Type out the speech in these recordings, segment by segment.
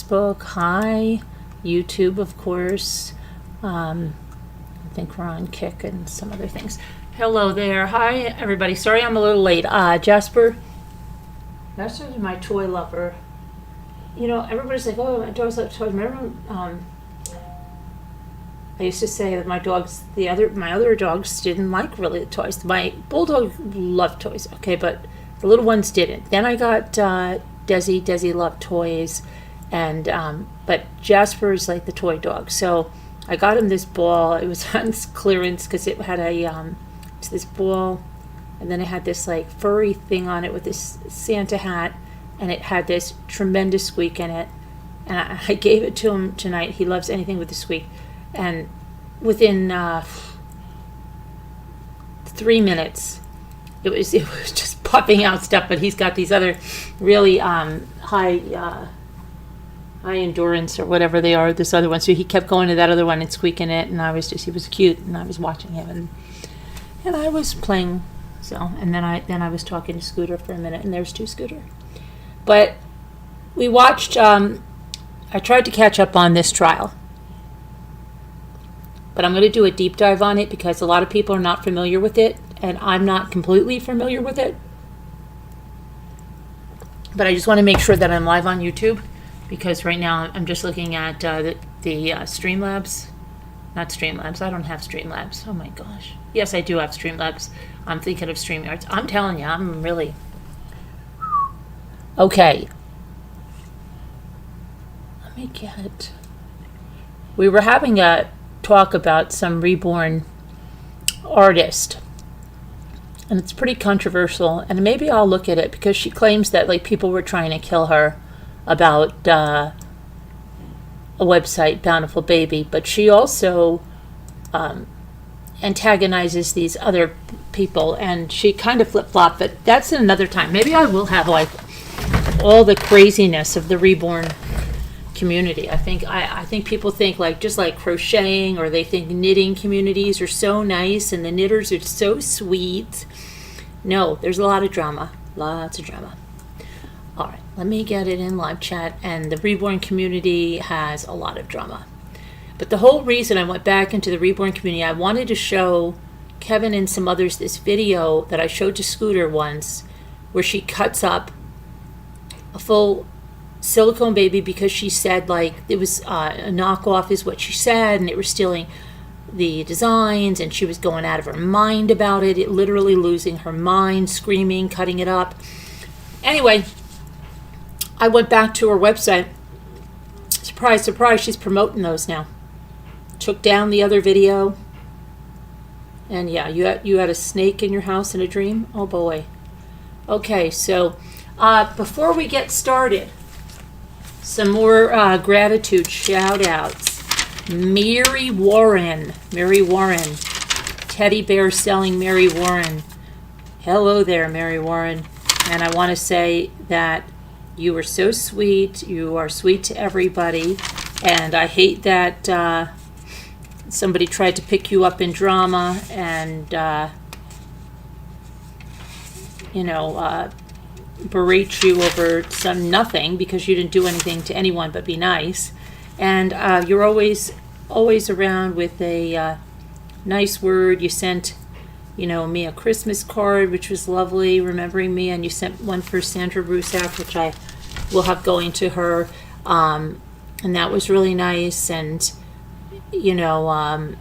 Facebook. Hi, YouTube, of course. I think we're on Kick and some other things. Hello there. Hi, everybody. Sorry I'm a little late. Jasper, that's my toy lover. You know, everybody's like, oh, my dogs love toys. Remember, I used to say that my other dogs didn't like really the toys. My bulldog loved toys, okay, but the little ones didn't. Then I got Desi. Desi loved toys, and but Jasper is like the toy dog. So I got him this ball. It was on clearance because it had it's this ball, and then it had this like furry thing on it with this Santa hat, and it had this tremendous squeak in it. And I gave it to him tonight. He loves anything with a squeak. And within 3 minutes, it was just popping out stuff. But he's got these other really high endurance or whatever they are. This other one, so he kept going to that other one and squeaking it. And he was cute, and I was watching him, and I was playing. So and then I was talking to Scooter for a minute, and there's Scooter. But we watched. I tried to catch up on this trial. But I'm going to do a deep dive on it because a lot of people are not familiar with it, and I'm not completely familiar with it. But I just want to make sure that I'm live on YouTube, because right now I'm just looking at the Streamlabs. Not Streamlabs. I don't have Streamlabs. Oh my gosh. Yes, I do have Streamlabs. I'm thinking of StreamYards. I'm telling you, I'm really... Okay. Let me get... We were having a talk about some Reborn artist, and it's pretty controversial, and maybe I'll look at it because she claims that like people were trying to kill her about a website, Bountiful Baby, but she also antagonizes these other people, and she kind of flip-flopped, but that's another time. Maybe I will have like all the craziness of the Reborn community. I think people think like just like crocheting, or they think knitting communities are so nice and the knitters are so sweet. No, there's a lot of drama. Lots of drama. All right, let me get it in live chat. And the Reborn community has a lot of drama. But the whole reason I went back into the Reborn community, I wanted to show Kevin and some others this video that I showed to Scooter once, where she cuts up a full silicone baby because she said like it was a knockoff is what she said, and it was stealing the designs, and she was going out of her mind about it, literally losing her mind, screaming, cutting it up. Anyway, I went back to her website. Surprise, surprise, she's promoting those now. Took down the other video. And yeah, you had a snake in your house in a dream? Oh boy. Okay, so before we get started, some more gratitude shout-outs. Mary Warren. Teddy bear selling Mary Warren. Hello there, Mary Warren. And I want to say that you are so sweet. You are sweet to everybody. And I hate that somebody tried to pick you up in drama and, berate you over some nothing because you didn't do anything to anyone but be nice. And you're always around with a nice word. You sent me a Christmas card, which was lovely, remembering me, and you sent one for Sandra Rusak, which I will have going to her, and that was really nice. And you're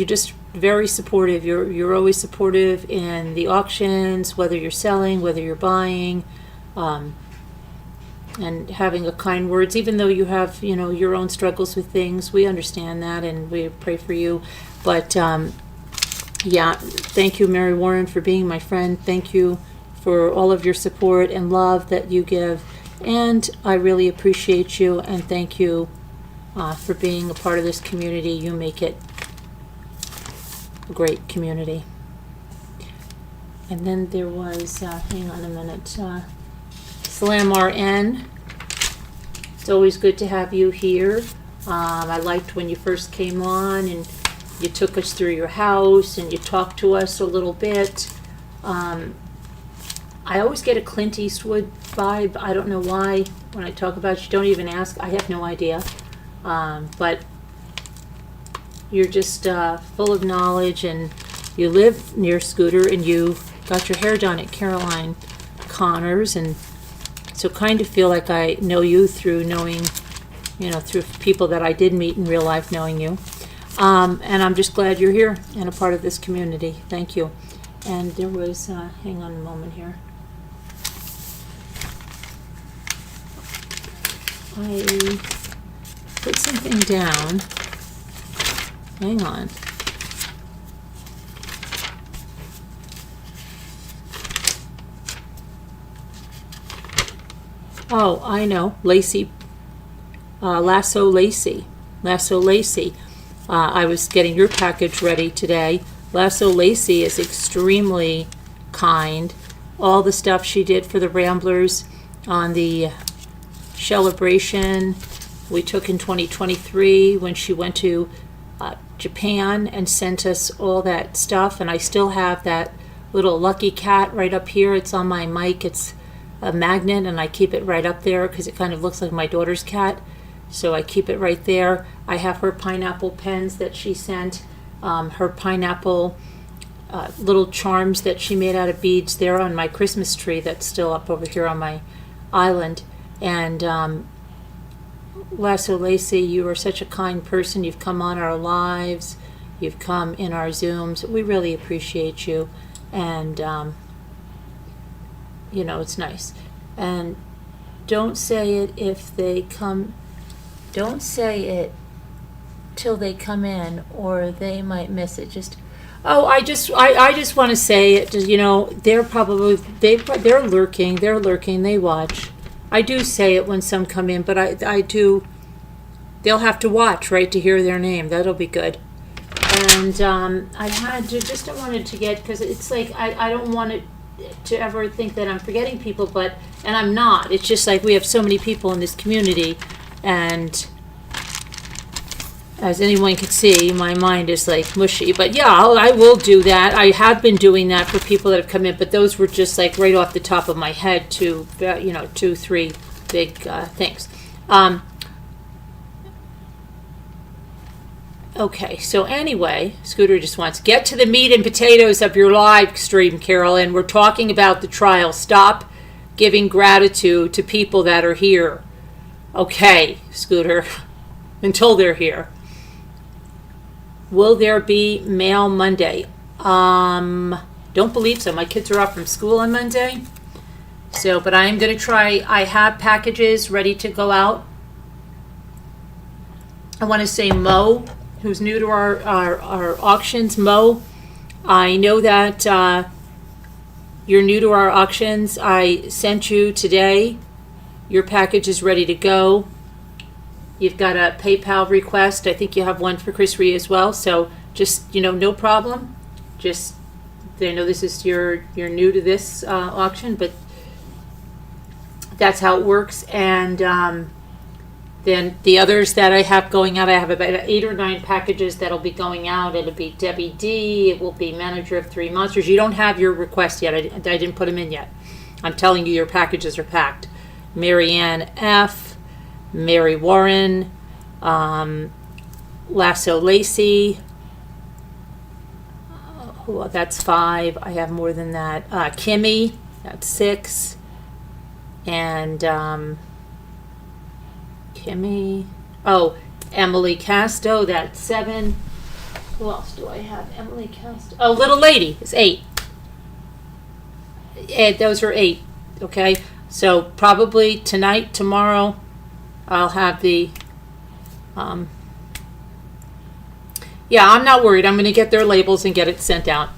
just very supportive. You're always supportive in the auctions, whether you're selling, whether you're buying, and having a kind words, even though you have your own struggles with things. We understand that, and we pray for you. But yeah, thank you, Mary Warren, for being my friend. Thank you for all of your support and love that you give, and I really appreciate you, and thank you for being a part of this community. You make it a great community. And then there was, hang on a minute, Slam RN. It's always good to have you here. I liked when you first came on and you took us through your house and you talked to us a little bit. I always get a Clint Eastwood vibe. I don't know why. When I talk about you, don't even ask. I have no idea. But you're just full of knowledge, and you live near Scooter, and you got your hair done at Caroline Connor's, and so kind of feel like I know you through knowing, through people that I did meet in real life, knowing you. And I'm just glad you're here and a part of this community. Thank you. And there was, hang on a moment here. I put something down. Hang on. Oh, I know. Lacey. Lasso Lacey. I was getting your package ready today. Lasso Lacey is extremely kind. All the stuff she did for the Ramblers on the celebration we took in 2023 when she went to Japan and sent us all that stuff. And I still have that little lucky cat right up here. It's on my mic. It's a magnet, and I keep it right up there because it kind of looks like my daughter's cat. So I keep it right there. I have her pineapple pens that she sent, her pineapple little charms that she made out of beads there on my Christmas tree that's still up over here on my island. And Lasso Lacey, you are such a kind person. You've come on our lives. You've come in our Zooms. We really appreciate you. And, it's nice. And don't say it if they come. Don't say it till they come in, or they might miss it. I just want to say it. They're lurking. They watch. I do say it when some come in, but I do. They'll have to watch, right, to hear their name. That'll be good. And I wanted to get, because it's like I don't want it to ever think that I'm forgetting people, and I'm not. It's just like we have so many people in this community, and as anyone can see, my mind is like mushy. But yeah, I will do that. I have been doing that for people that have come in, but those were just like right off the top of my head, 2, 3 big things. Okay, so anyway, Scooter just wants to get to the meat and potatoes of your live stream, Carolyn. We're talking about the trial. Stop giving gratitude to people that are here. Okay, Scooter, until they're here. Will there be mail Monday? Don't believe so. My kids are off from school on Monday. But I'm going to try. I have packages ready to go out. I want to say Mo, who's new to our auctions. Mo, I know that you're new to our auctions. I sent you today. Your package is ready to go. You've got a PayPal request. I think you have one for Chris Rhee as well. So just, no problem. Just, I know this is you're new to this auction, but that's how it works. And then the others that I have going out, I have about 8 or 9 packages that'll be going out. It'll be Debbie D. It will be Manager of 3 Monsters. You don't have your request yet. I didn't put them in yet. I'm telling you, your packages are packed. Marianne F., Mary Warren, Lasso Lacey. Well, that's 5. I have more than that. Kimmy, that's 6. And Kimmy. Oh, Emily Casto, that's 7. Who else do I have? Emily Casto. Oh, Little Lady is 8. Those are 8. Okay. So probably tonight, tomorrow, I'll have the, I'm not worried. I'm going to get their labels and get it sent out.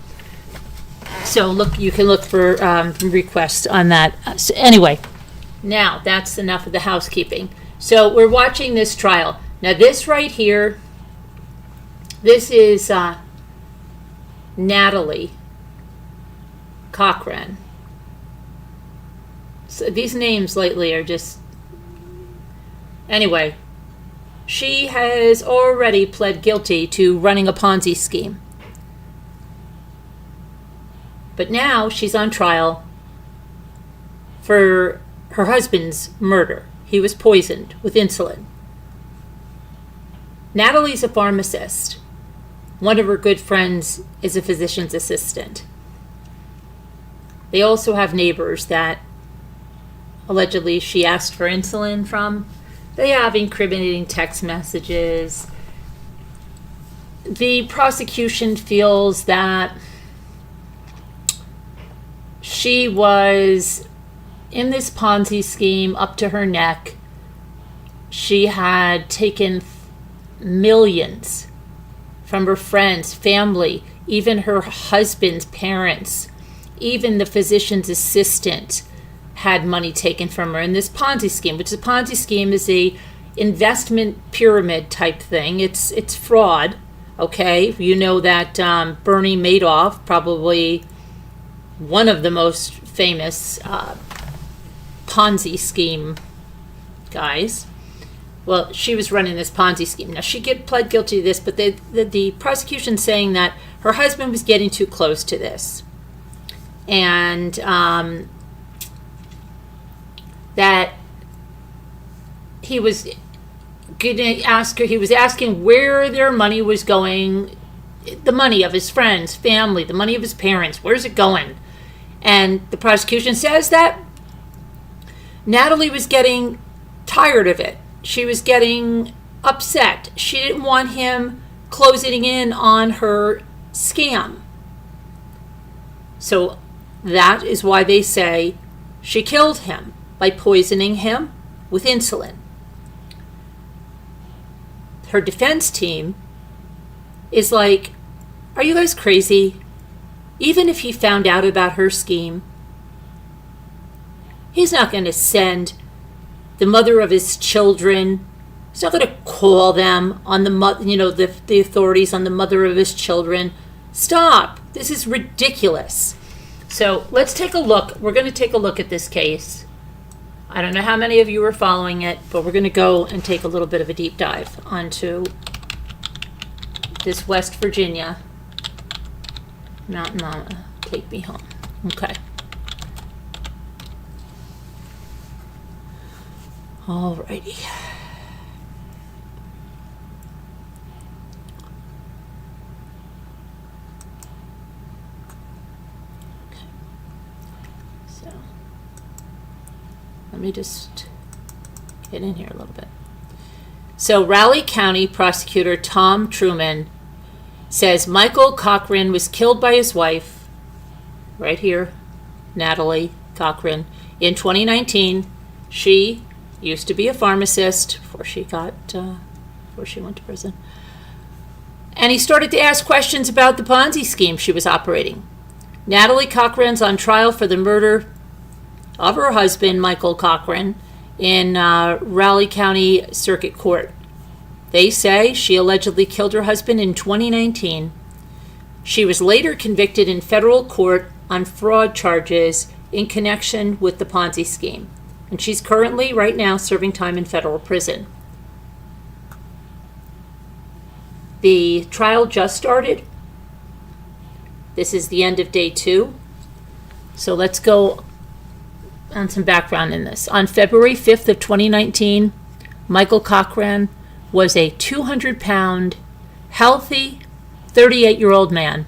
So you can look for requests on that. So anyway, now that's enough of the housekeeping. So we're watching this trial. Now this right here, this is Natalie Cochran. So these names lately are just... Anyway, she has already pled guilty to running a Ponzi scheme. But now she's on trial for her husband's murder. He was poisoned with insulin. Natalie's a pharmacist. One of her good friends is a physician's assistant. They also have neighbors that allegedly she asked for insulin from. They have incriminating text messages. The prosecution feels that she was in this Ponzi scheme up to her neck. She had taken millions from her friends, family, even her husband's parents, even the physician's assistant had money taken from her in this Ponzi scheme, which is a Ponzi scheme is a investment pyramid type thing. It's fraud, okay? You know that Bernie Madoff, probably one of the most famous Ponzi scheme guys. Well, she was running this Ponzi scheme. Now, she pled guilty to this, but the prosecution saying that her husband was getting too close to this. And that he was going to ask her, he was asking where their money was going, the money of his friends, family, the money of his parents, where's it going? And the prosecution says that Natalie was getting tired of it. She was getting upset. She didn't want him closing in on her scam. So that is why they say she killed him by poisoning him with insulin. Her defense team is like, are you guys crazy? Even if he found out about her scheme, he's not going to send the mother of his children. He's not going to call them on the authorities on the mother of his children. Stop. This is ridiculous. So let's take a look. We're going to take a look at this case. I don't know how many of you are following it, but we're going to go and take a little bit of a deep dive onto this West Virginia. Mountain Mama, take me home. Okay. Alrighty. So let me just get in here a little bit. So Raleigh County Prosecutor Tom Truman says Michael Cochran was killed by his wife, right here, Natalie Cochran, in 2019. She used to be a pharmacist before she went to prison. And he started to ask questions about the Ponzi scheme she was operating. Natalie Cochran's on trial for the murder of her husband, Michael Cochran, in Raleigh County Circuit Court. They say she allegedly killed her husband in 2019. She was later convicted in federal court on fraud charges in connection with the Ponzi scheme. And she's currently, right now, serving time in federal prison. The trial just started. This is the end of day 2. So let's go on some background in this. On February 5th of 2019, Michael Cochran was a 200-pound, healthy, 38-year-old man.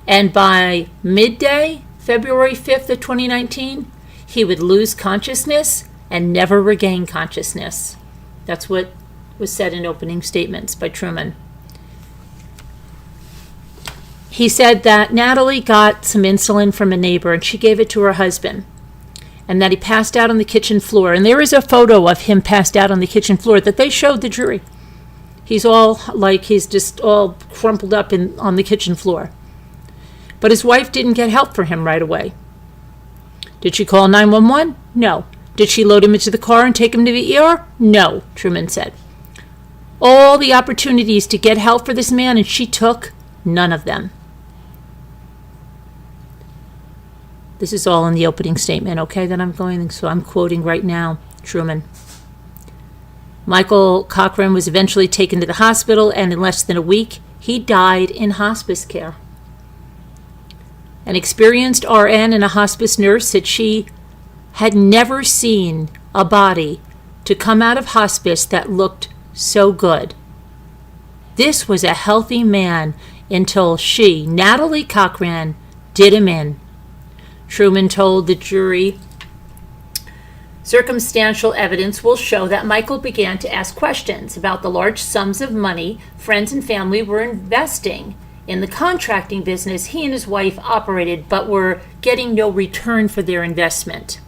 And by midday, February 5th of 2019, he would lose consciousness and never regain consciousness. That's what was said in opening statements by Truman. He said that Natalie got some insulin from a neighbor and she gave it to her husband, and that he passed out on the kitchen floor. And there is a photo of him passed out on the kitchen floor that they showed the jury. He's just all crumpled up on the kitchen floor. But his wife didn't get help for him right away. Did she call 911? No. Did she load him into the car and take him to the ER? No, Truman said. All the opportunities to get help for this man, and she took none of them. This is all in the opening statement, okay, that I'm going, so I'm quoting right now, Truman. Michael Cochran was eventually taken to the hospital, and in less than a week, he died in hospice care. An experienced RN and a hospice nurse said she had never seen a body to come out of hospice that looked so good. This was a healthy man until she, Natalie Cochran, did him in. Truman told the jury, circumstantial evidence will show that Michael began to ask questions about the large sums of money friends and family were investing in the contracting business he and his wife operated, but were getting no return for their investment.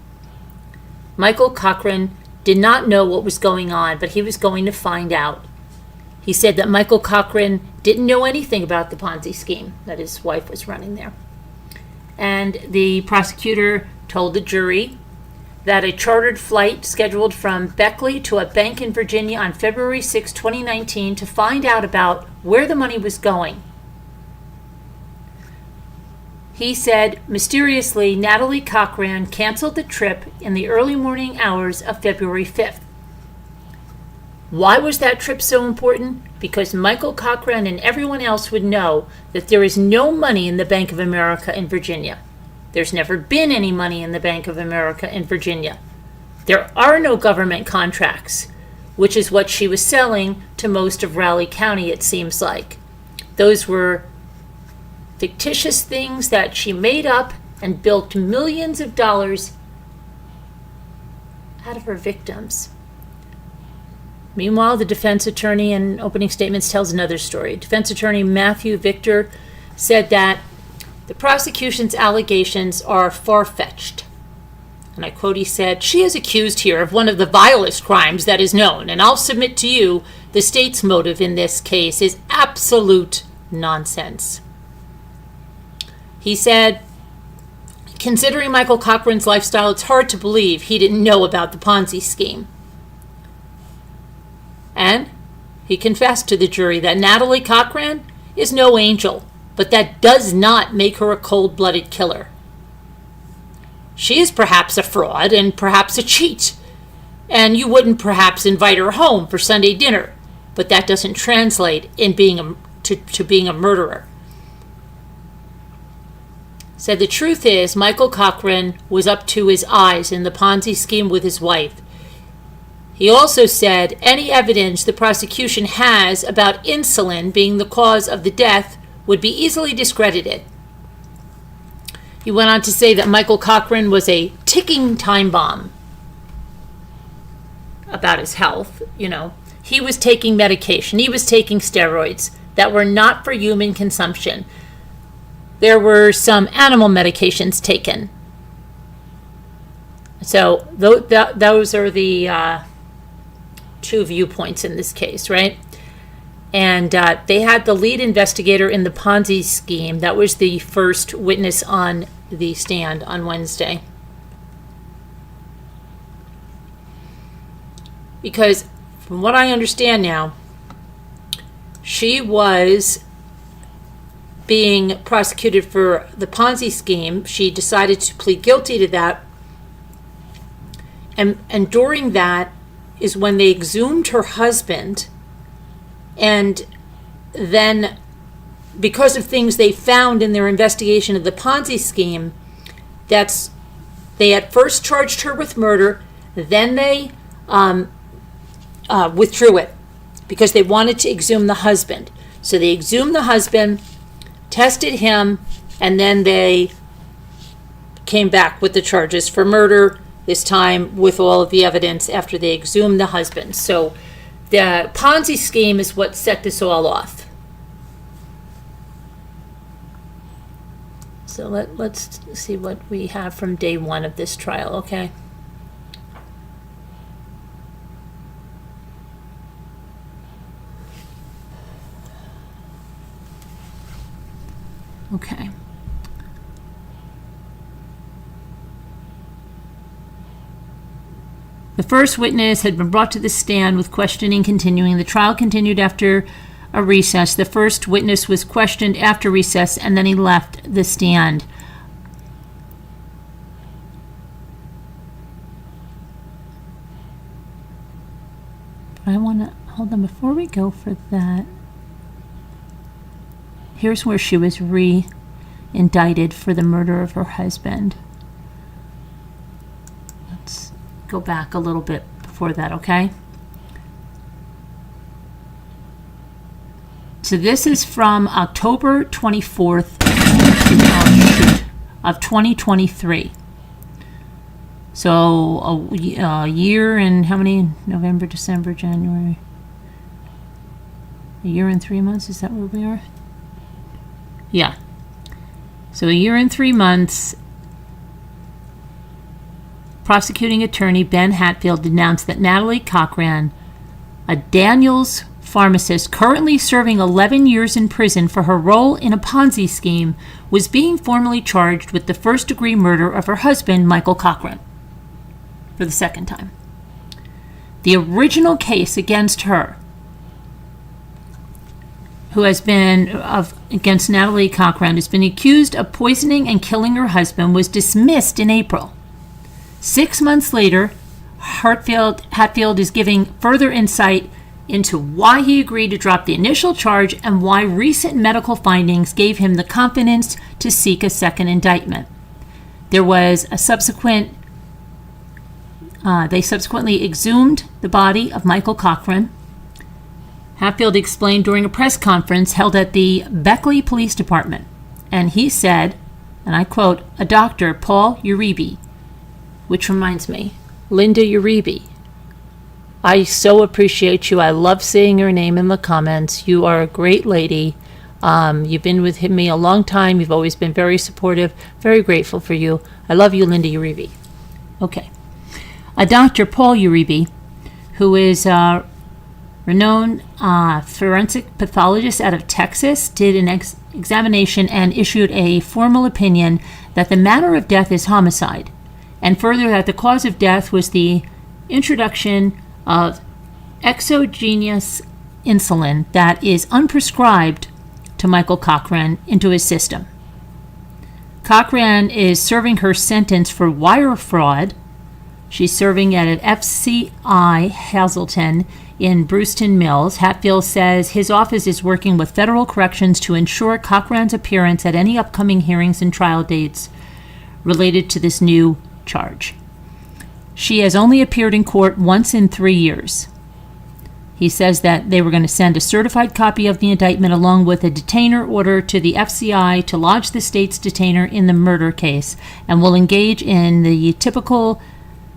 Michael Cochran did not know what was going on, but he was going to find out. He said that Michael Cochran didn't know anything about the Ponzi scheme that his wife was running there. And the prosecutor told the jury that a chartered flight scheduled from Beckley to a bank in Virginia on February 6, 2019 to find out about where the money was going. He said, mysteriously, Natalie Cochran canceled the trip in the early morning hours of February 5th. Why was that trip so important? Because Michael Cochran and everyone else would know that there is no money in the Bank of America in Virginia. There's never been any money in the Bank of America in Virginia. There are no government contracts, which is what she was selling to most of Raleigh County, it seems like. Those were fictitious things that she made up and bilked millions of dollars out of her victims. Meanwhile, the defense attorney in opening statements tells another story. Defense attorney Matthew Victor said that the prosecution's allegations are far-fetched. And I quote, he said, "She is accused here of one of the vilest crimes that is known, and I'll submit to you the state's motive in this case is absolute nonsense." He said, considering Michael Cochran's lifestyle, it's hard to believe he didn't know about the Ponzi scheme. And he confessed to the jury that Natalie Cochran is no angel, but that does not make her a cold-blooded killer. She is perhaps a fraud and perhaps a cheat, and you wouldn't perhaps invite her home for Sunday dinner, but that doesn't translate in being to being a murderer. Said the truth is, Michael Cochran was up to his eyes in the Ponzi scheme with his wife. He also said any evidence the prosecution has about insulin being the cause of the death would be easily discredited. He went on to say that Michael Cochran was a ticking time bomb about his health. He was taking medication. He was taking steroids that were not for human consumption. There were some animal medications taken. So those are the two viewpoints in this case, right? And they had the lead investigator in the Ponzi scheme. That was the first witness on the stand on Wednesday. Because from what I understand now, she was being prosecuted for the Ponzi scheme. She decided to plead guilty to that. And during that is when they exhumed her husband. And then, because of things they found in their investigation of the Ponzi scheme, they had first charged her with murder, then they withdrew it because they wanted to exhume the husband. So they exhumed the husband, tested him, and then they came back with the charges for murder, this time with all of the evidence after they exhumed the husband. So the Ponzi scheme is what set this all off. So let's see what we have from day one of this trial, okay? Okay. The first witness had been brought to the stand with questioning continuing. The trial continued after a recess. The first witness was questioned after recess, and then he left the stand. But I want to hold on before we go for that. Here's where she was re-indicted for the murder of her husband. go back a little bit before that, okay? So this is from October 24th of 2023. So a year and how many? November, December, January. A year and 3 months, is that where we are? Yeah. So a year and 3 months, prosecuting attorney Ben Hatfield announced that Natalie Cochran, a Daniels pharmacist currently serving 11 years in prison for her role in a Ponzi scheme, was being formally charged with the first-degree murder of her husband, Michael Cochran, for the second time. The original case against her, who has been against Natalie Cochran, has been accused of poisoning and killing her husband, was dismissed in April. 6 months later, Hatfield is giving further insight into why he agreed to drop the initial charge and why recent medical findings gave him the confidence to seek a second indictment. There was a they subsequently exhumed the body of Michael Cochran. Hatfield explained during a press conference held at the Beckley Police Department, and he said, and I quote, "A doctor, Paul Uribe," which reminds me, Linda Uribe. I so appreciate you. I love seeing your name in the comments. You are a great lady. You've been with me a long time. You've always been very supportive. Very grateful for you. I love you, Linda Uribe. Okay. A Dr. Paul Uribe, who is a renowned forensic pathologist out of Texas, did an examination and issued a formal opinion that the manner of death is homicide, and further that the cause of death was the introduction of exogenous insulin that is unprescribed to Michael Cochran into his system. Cochran is serving her sentence for wire fraud. She's serving at an FCI Hazleton in Brewston Mills. Hatfield says his office is working with federal corrections to ensure Cochran's appearance at any upcoming hearings and trial dates related to this new charge. She has only appeared in court once in 3 years. He says that they were going to send a certified copy of the indictment along with a detainer order to the FCI to lodge the state's detainer in the murder case, and will engage in the typical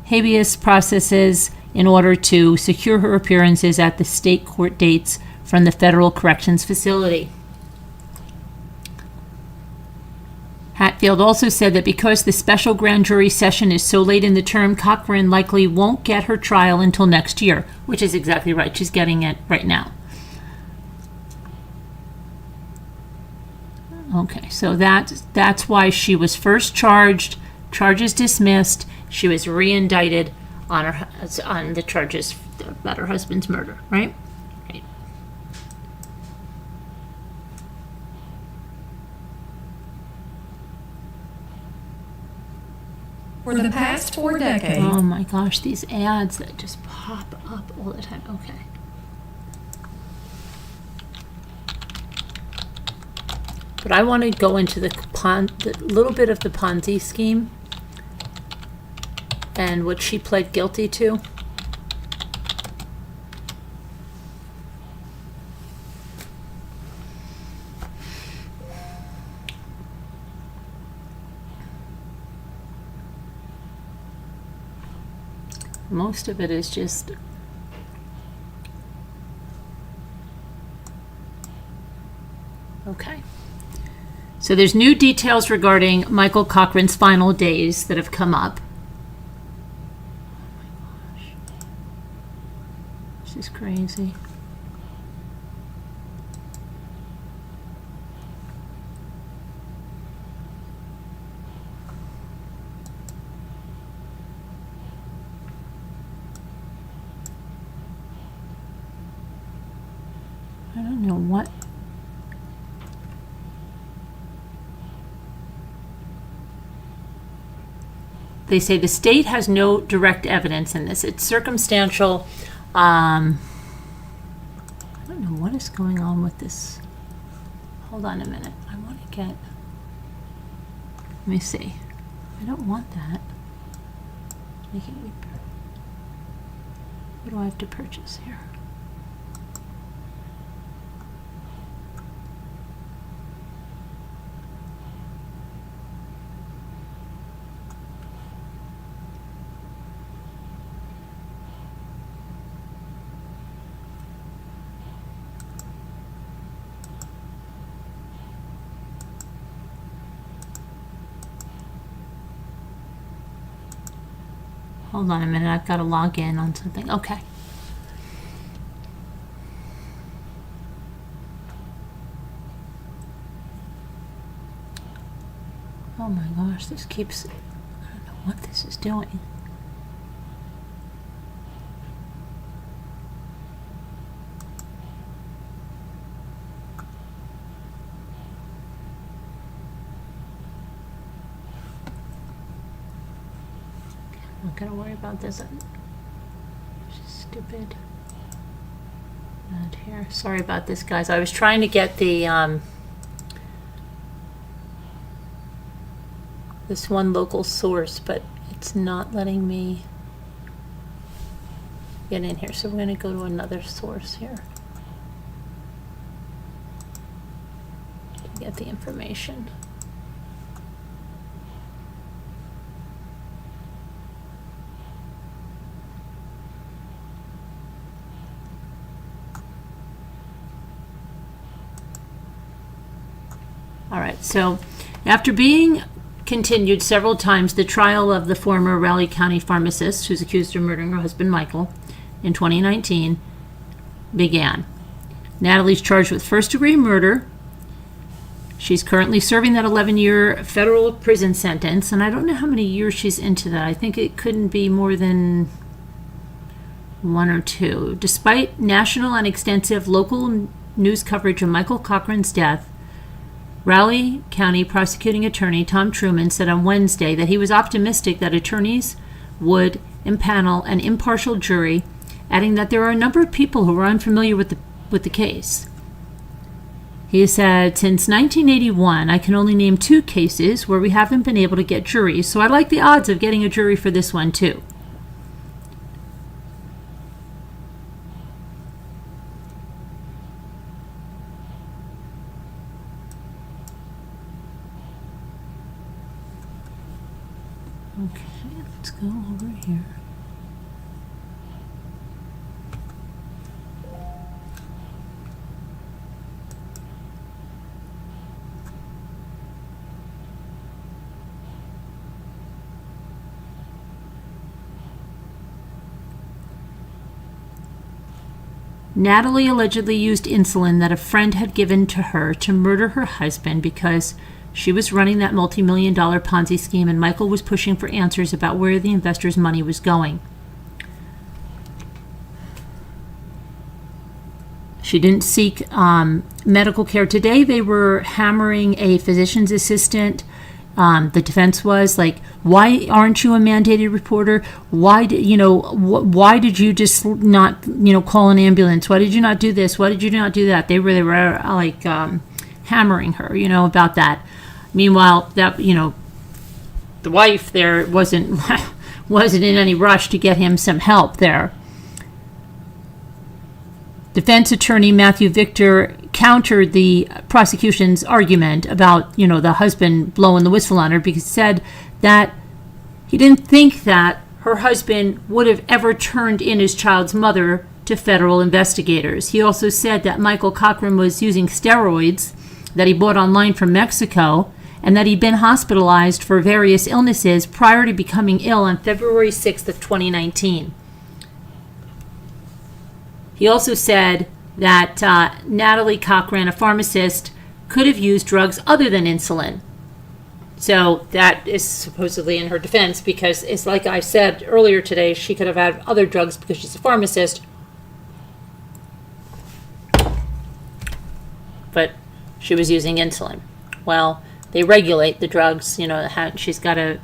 habeas processes in order to secure her appearances at the state court dates from the federal corrections facility. Hatfield also said that because the special grand jury session is so late in the term, Cochran likely won't get her trial until next year, which is exactly right. She's getting it right now. Okay, so that's why she was first charged, charges dismissed. She was re-indicted on the charges about her husband's murder, right? Right. For the past 4 decades. Oh my gosh, these ads that just pop up all the time. Okay. But I want to go into the little bit of the Ponzi scheme and what she pled guilty to. Most of it is just okay. So there's new details regarding Michael Cochran's final days that have come up. Oh my gosh. This is crazy. I don't know what. They say the state has no direct evidence in this. It's circumstantial. I don't know what is going on with this. Hold on a minute. I want to get. Let me see. I don't want that. Make it. What do I have to purchase here? Hold on a minute, I've got to log in on something. Okay. Oh my gosh, this keeps, I don't know what this is doing. I'm not gonna worry about this. She's stupid. Not here. Sorry about this, guys. I was trying to get the this one local source, but it's not letting me get in here. So we're gonna go to another source here to get the information. All right, so after being continued several times, the trial of the former Raleigh County pharmacist who's accused of murdering her husband, Michael, in 2019 began. Natalie's charged with first-degree murder. She's currently serving that 11-year federal prison sentence, and I don't know how many years she's into that. I think it couldn't be more than 1 or 2. Despite national and extensive local news coverage of Michael Cochran's death, Raleigh County prosecuting attorney Tom Truman said on Wednesday that he was optimistic that attorneys would impanel an impartial jury, adding that there are a number of people who are unfamiliar with the case. He said, since 1981, I can only name 2 cases where we haven't been able to get juries, so I like the odds of getting a jury for this one too. Okay, let's go over here. Natalie allegedly used insulin that a friend had given to her to murder her husband because she was running that multi-million-dollar Ponzi scheme and Michael was pushing for answers about where the investors' money was going. She didn't seek medical care. Today they were hammering a physician's assistant. The defense was like, why aren't you a mandated reporter? Why did you just not, call an ambulance? Why did you not do this? Why did you not do that? They were like hammering her, about that. Meanwhile, that, the wife there wasn't in any rush to get him some help there. Defense attorney Matthew Victor countered the prosecution's argument about, the husband blowing the whistle on her, because he said that he didn't think that her husband would have ever turned in his child's mother to federal investigators. He also said that Michael Cochran was using steroids that he bought online from Mexico, and that he'd been hospitalized for various illnesses prior to becoming ill on February 6th of 2019. He also said that Natalie Cochran, a pharmacist, could have used drugs other than insulin. So that is supposedly in her defense, because it's like I said earlier today, she could have had other drugs because she's a pharmacist. But she was using insulin. Well, they regulate the drugs, she's got to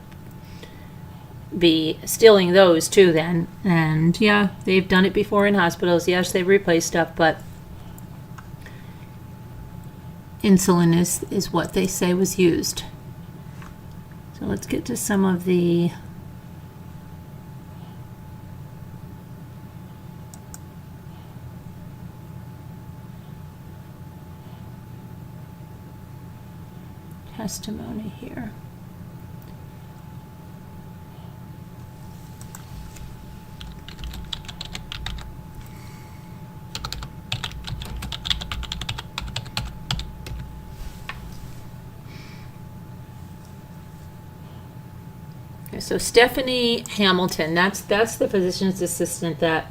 be stealing those too then. And yeah, they've done it before in hospitals. Yes, they've replaced stuff, but insulin is what they say was used. So let's get to some of the testimony here. Okay, so Stephanie Hamilton, that's the physician's assistant that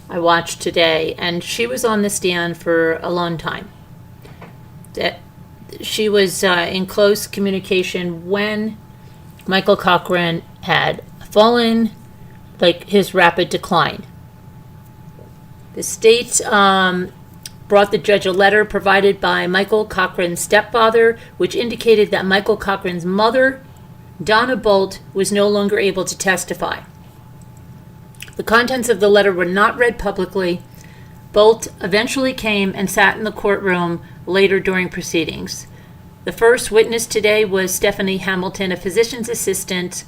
I watched today, and she was on the stand for a long time. That she was in close communication when Michael Cochran had fallen, like his rapid decline. The state brought the judge a letter provided by Michael Cochran's stepfather, which indicated that Michael Cochran's mother, Donna Bolt, was no longer able to testify. The contents of the letter were not read publicly. Bolt eventually came and sat in the courtroom later during proceedings. The first witness today was Stephanie Hamilton, a physician's assistant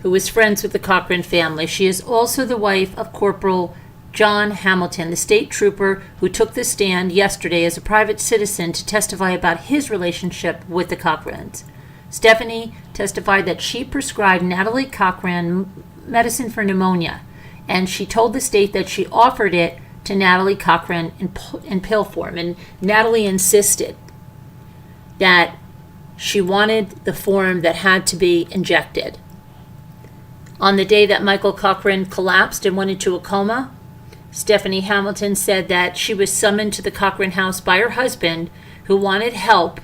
who was friends with the Cochran family. She is also the wife of Corporal John Hamilton, the state trooper who took the stand yesterday as a private citizen to testify about his relationship with the Cochrans. Stephanie testified that she prescribed Natalie Cochran medicine for pneumonia, and she told the state that she offered it to Natalie Cochran in pill form. And Natalie insisted that she wanted the form that had to be injected. On the day that Michael Cochran collapsed and went into a coma, Stephanie Hamilton said that she was summoned to the Cochran house by her husband, who wanted help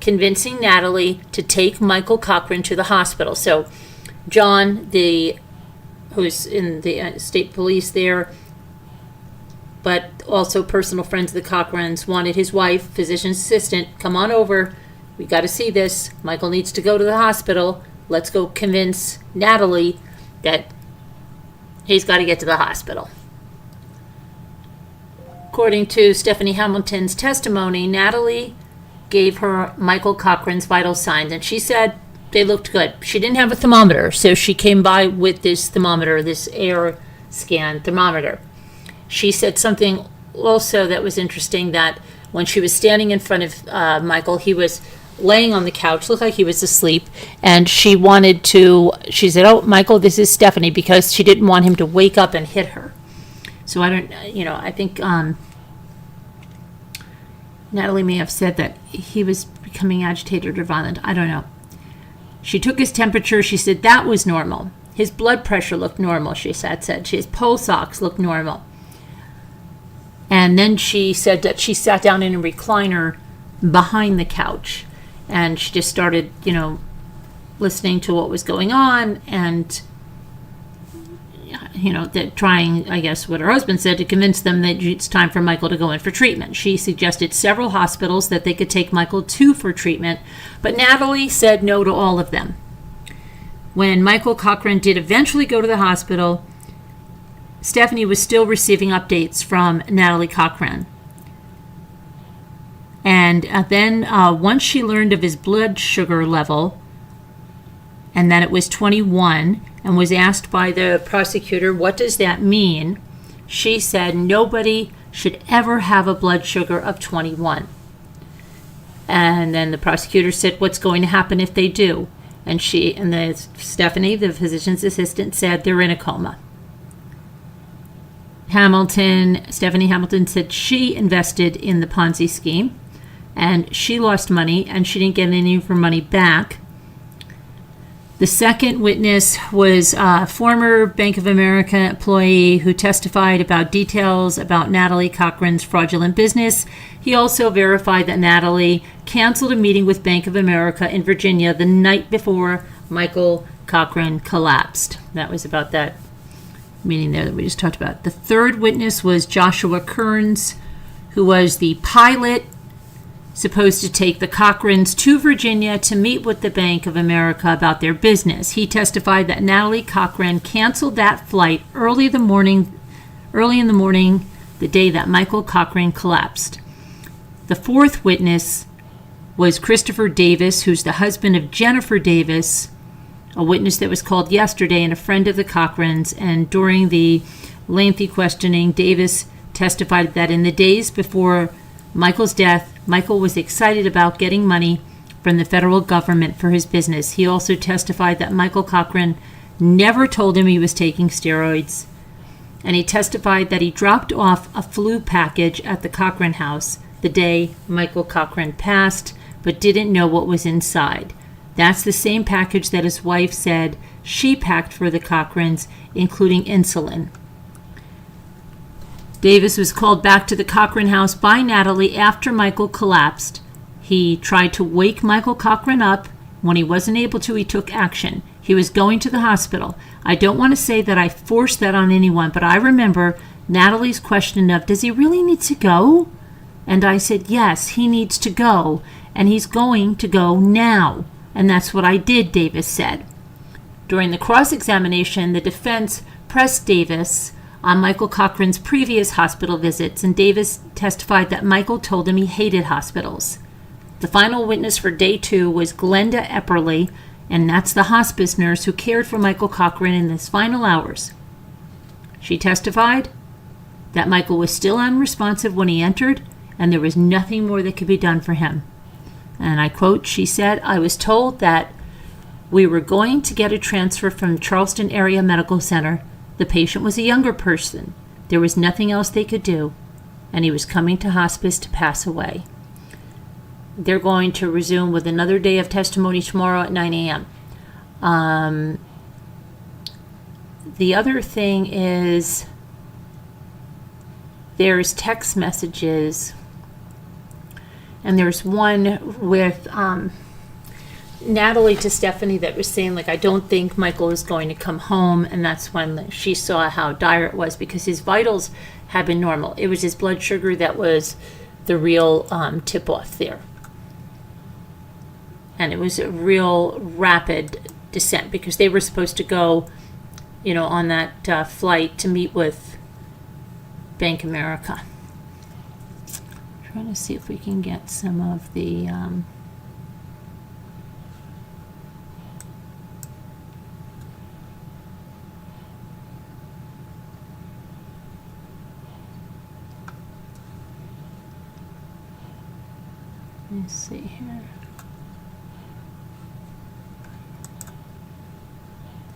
convincing Natalie to take Michael Cochran to the hospital. So John, who's in the state police there, but also personal friends of the Cochrans, wanted his wife, physician's assistant, come on over. We got to see this. Michael needs to go to the hospital. Let's go convince Natalie that he's got to get to the hospital. According to Stephanie Hamilton's testimony, Natalie gave her Michael Cochran's vital signs, and she said they looked good. She didn't have a thermometer, so she came by with this thermometer, this air scan thermometer. She said something also that was interesting, that when she was standing in front of Michael, he was laying on the couch, looked like he was asleep, and she said, "Oh, Michael, this is Stephanie," because she didn't want him to wake up and hit her. So I think Natalie may have said that he was becoming agitated or violent. I don't know. She took his temperature. She said that was normal. His blood pressure looked normal, she said. His pulse ox looked normal. And then she said that she sat down in a recliner behind the couch, and she just started, listening to what was going on, and that trying, I guess what her husband said, to convince them that it's time for Michael to go in for treatment. She suggested several hospitals that they could take Michael to for treatment, but Natalie said no to all of them. When Michael Cochran did eventually go to the hospital, Stephanie was still receiving updates from Natalie Cochran. And then once she learned of his blood sugar level, and that it was 21, and was asked by the prosecutor, what does that mean? She said nobody should ever have a blood sugar of 21. And then the prosecutor said, what's going to happen if they do? And Stephanie, the physician's assistant, said they're in a coma. Stephanie Hamilton said she invested in the Ponzi scheme, and she lost money, and she didn't get any of her money back. The second witness was a former Bank of America employee who testified about details about Natalie Cochran's fraudulent business. He also verified that Natalie canceled a meeting with Bank of America in Virginia the night before Michael Cochran collapsed. That was about that meeting there that we just talked about. The third witness was Joshua Kearns, who was the pilot supposed to take the Cochrans to Virginia to meet with the Bank of America about their business. He testified that Natalie Cochran canceled that flight early in the morning, the day that Michael Cochran collapsed. The fourth witness was Christopher Davis, who's the husband of Jennifer Davis, a witness that was called yesterday and a friend of the Cochrans. And during the lengthy questioning, Davis testified that in the days before Michael's death, Michael was excited about getting money from the federal government for his business. He also testified that Michael Cochran never told him he was taking steroids, and he testified that he dropped off a flu package at the Cochran house the day Michael Cochran passed, but didn't know what was inside. That's the same package that his wife said she packed for the Cochrans, including insulin. Davis was called back to the Cochran house by Natalie after Michael collapsed. He tried to wake Michael Cochran up. When he wasn't able to, he took action. He was going to the hospital. I don't want to say that I forced that on anyone, but I remember Natalie's question of, does he really need to go? And I said, yes, he needs to go, and he's going to go now. And that's what I did, Davis said. During the cross-examination, the defense pressed Davis on Michael Cochran's previous hospital visits, and Davis testified that Michael told him he hated hospitals. The final witness for day 2 was Glenda Epperly, and that's the hospice nurse who cared for Michael Cochran in his final hours. She testified that Michael was still unresponsive when he entered, and there was nothing more that could be done for him. And I quote, she said, I was told that we were going to get a transfer from Charleston Area Medical Center. The patient was a younger person. There was nothing else they could do, and he was coming to hospice to pass away. They're going to resume with another day of testimony tomorrow at 9 a.m. The other thing is there's text messages, and there's one with Natalie to Stephanie that was saying, like, I don't think Michael is going to come home, and that's when she saw how dire it was because his vitals had been normal. It was his blood sugar that was the real tip-off there. And it was a real rapid descent because they were supposed to go, on that flight to meet with Bank America. Trying to see if we can get some of the let me see here.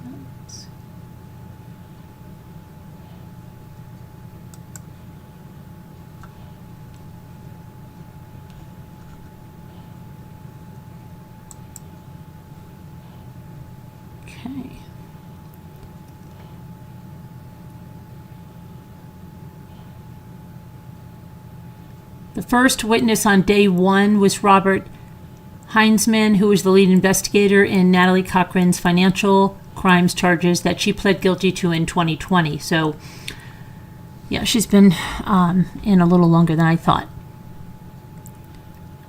Oops. Okay. The first witness on day 1 was Robert Heinzman, who was the lead investigator in Natalie Cochran's financial crimes charges that she pled guilty to in 2020. So, yeah, she's been in a little longer than I thought.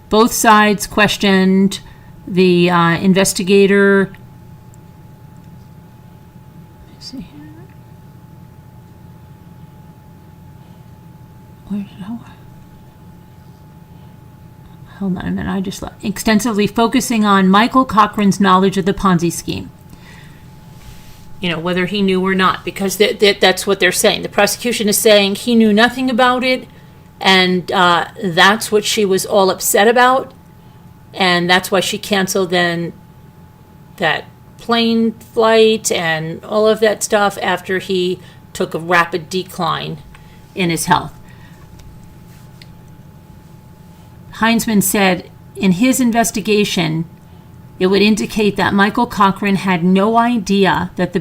Both sides questioned the investigator. Let's see here. Where did I? Hold on a minute, I just left. Extensively focusing on Michael Cochran's knowledge of the Ponzi scheme. Whether he knew or not, because that's what they're saying. The prosecution is saying he knew nothing about it, and that's what she was all upset about, and that's why she canceled then that plane flight and all of that stuff after he took a rapid decline in his health. Heinzman said in his investigation, it would indicate that Michael Cochran had no idea that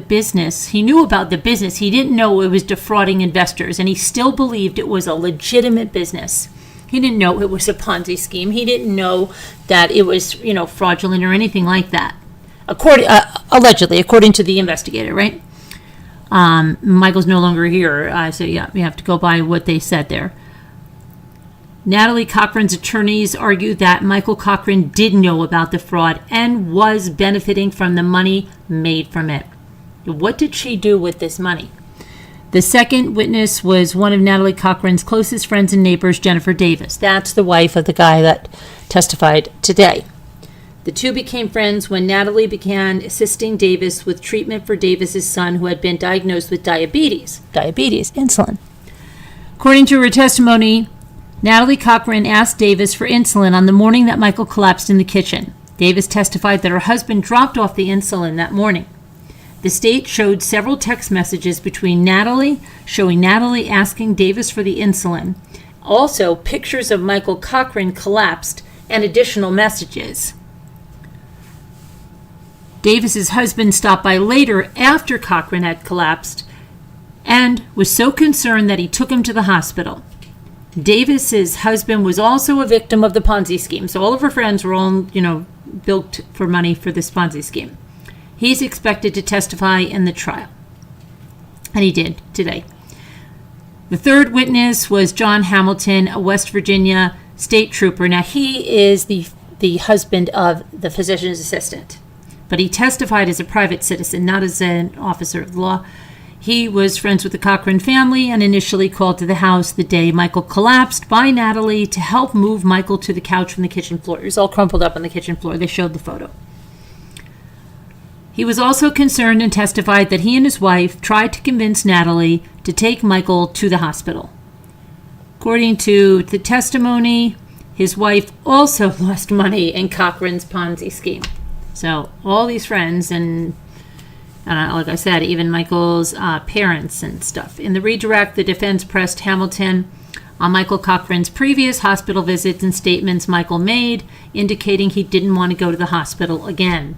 he knew about the business. He didn't know it was defrauding investors, and he still believed it was a legitimate business. He didn't know it was a Ponzi scheme. He didn't know that it was, fraudulent or anything like that. Allegedly, according to the investigator, right? Michael's no longer here, so yeah, you have to go by what they said there. Natalie Cochran's attorneys argued that Michael Cochran did know about the fraud and was benefiting from the money made from it. What did she do with this money? The second witness was one of Natalie Cochran's closest friends and neighbors, Jennifer Davis. That's the wife of the guy that testified today. The two became friends when Natalie began assisting Davis with treatment for Davis's son, who had been diagnosed with diabetes, insulin. According to her testimony, Natalie Cochran asked Davis for insulin on the morning that Michael collapsed in the kitchen. Davis testified that her husband dropped off the insulin that morning. The state showed several text messages between Natalie, showing Natalie asking Davis for the insulin. Also, pictures of Michael Cochran collapsed and additional messages. Davis's husband stopped by later after Cochran had collapsed and was so concerned that he took him to the hospital. Davis's husband was also a victim of the Ponzi scheme. So all of her friends were all, bilked for money for this Ponzi scheme. He's expected to testify in the trial. And he did today. The third witness was John Hamilton, a West Virginia state trooper. Now, he is the husband of the physician's assistant, but he testified as a private citizen, not as an officer of the law. He was friends with the Cochran family and initially called to the house the day Michael collapsed by Natalie to help move Michael to the couch from the kitchen floor. He was all crumpled up on the kitchen floor. They showed the photo. He was also concerned and testified that he and his wife tried to convince Natalie to take Michael to the hospital. According to the testimony, his wife also lost money in Cochran's Ponzi scheme. So all these friends and like I said, even Michael's parents and stuff. In the redirect, the defense pressed Hamilton on Michael Cochran's previous hospital visits and statements Michael made, indicating he didn't want to go to the hospital again.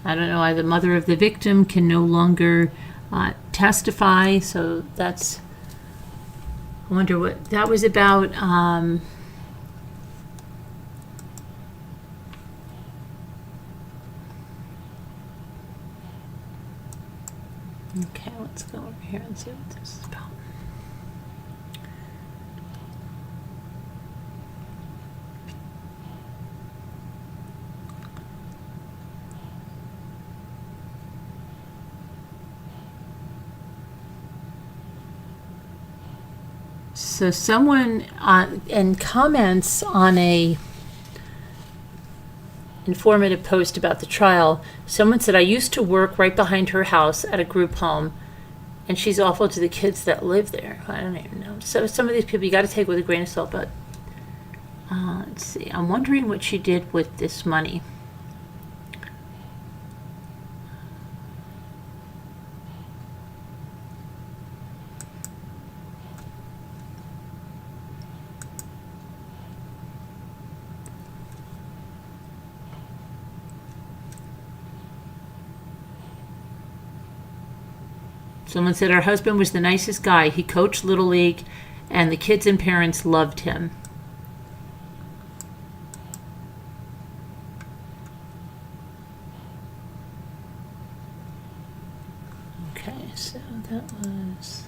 I don't know, the mother of the victim can no longer testify, so that's... I wonder what that was about. Okay, let's go over here and see what this is about. So someone in comments on a informative post about the trial, someone said, I used to work right behind her house at a group home, and she's awful to the kids that live there. I don't even know. So some of these people you got to take with a grain of salt, but let's see. I'm wondering what she did with this money. Someone said her husband was the nicest guy. He coached Little League, and the kids and parents loved him. Okay, so that was...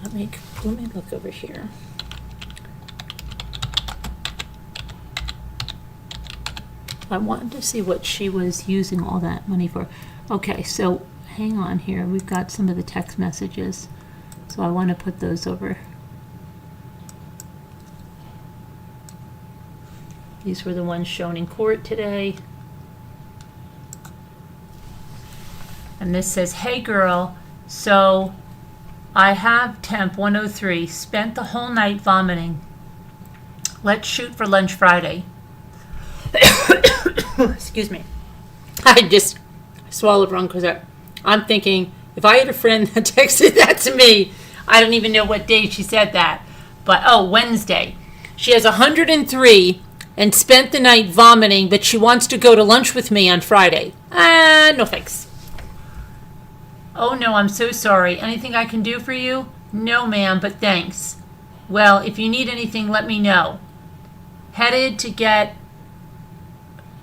Let me look over here. I wanted to see what she was using all that money for. Okay, so hang on here. We've got some of the text messages, so I want to put those over. These were the ones shown in court today. And this says, hey girl, so I have temp 103, spent the whole night vomiting. Let's shoot for lunch Friday. Excuse me. I just swallowed wrong because I'm thinking, if I had a friend that texted that to me, I don't even know what day she said that. But, Wednesday. She has 103 and spent the night vomiting, but she wants to go to lunch with me on Friday. No thanks. Oh, no, I'm so sorry. Anything I can do for you? No, ma'am, but thanks. Well, if you need anything, let me know. Headed to get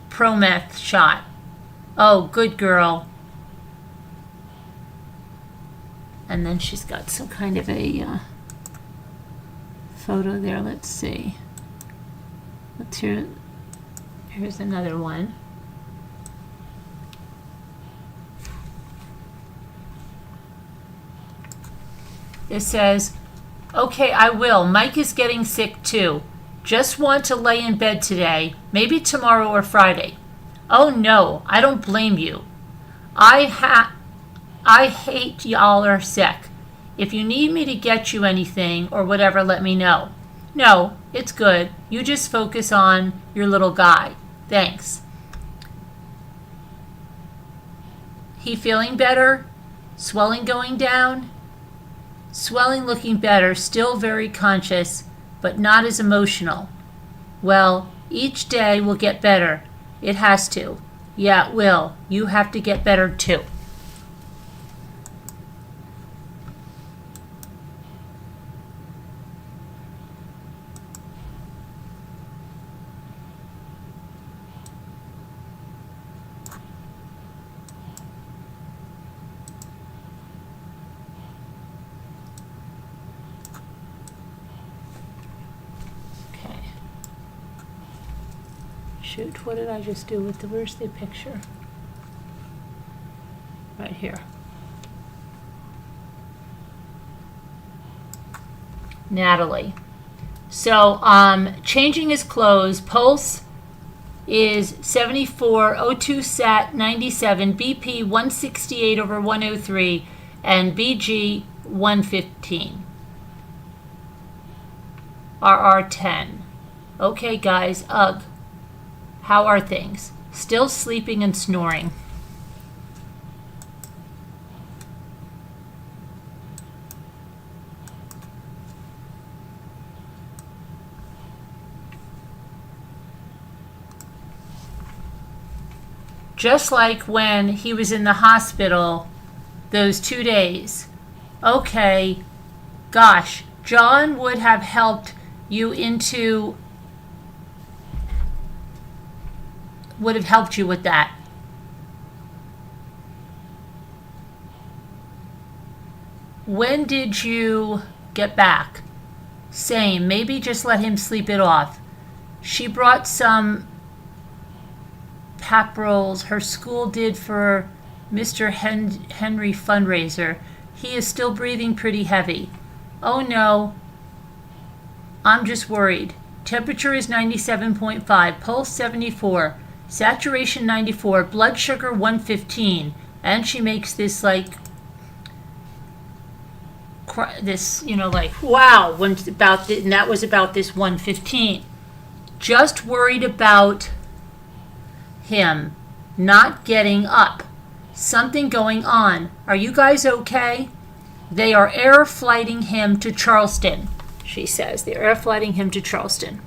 Prometh shot. Oh, good girl. And then she's got some kind of a photo there. Let's see. Here's another one. It says, okay, I will. Mike is getting sick too. Just want to lay in bed today, maybe tomorrow or Friday. Oh no, I don't blame you. I I hate y'all are sick. If you need me to get you anything or whatever, let me know. No, it's good. You just focus on your little guy. Thanks. He feeling better? Swelling going down? Swelling looking better, still very conscious, but not as emotional. Well, each day will get better. It has to. Yeah, it will. You have to get better too. Shoot, what did I just do with where's the picture? Right here. Natalie. So, changing his clothes, pulse is 74, O2 sat 97, BP 168 over 103, and BG 115. RR 10. Okay, guys, ugh. How are things? Still sleeping and snoring. Just like when he was in the hospital those 2 days. Okay, gosh, John would have helped you into... would have helped you with that. When did you get back? Same. Maybe just let him sleep it off. She brought some pap rolls her school did for Mr. Henry fundraiser. He is still breathing pretty heavy. Oh no. I'm just worried. Temperature is 97.5, pulse 74. Saturation 94, blood sugar 115, and she makes this like this, you know, like wow, when about and that was about this 115. Just worried about him not getting up. Something going on. Are you guys okay? They are air flighting him to Charleston, she says. They're air flighting him to Charleston.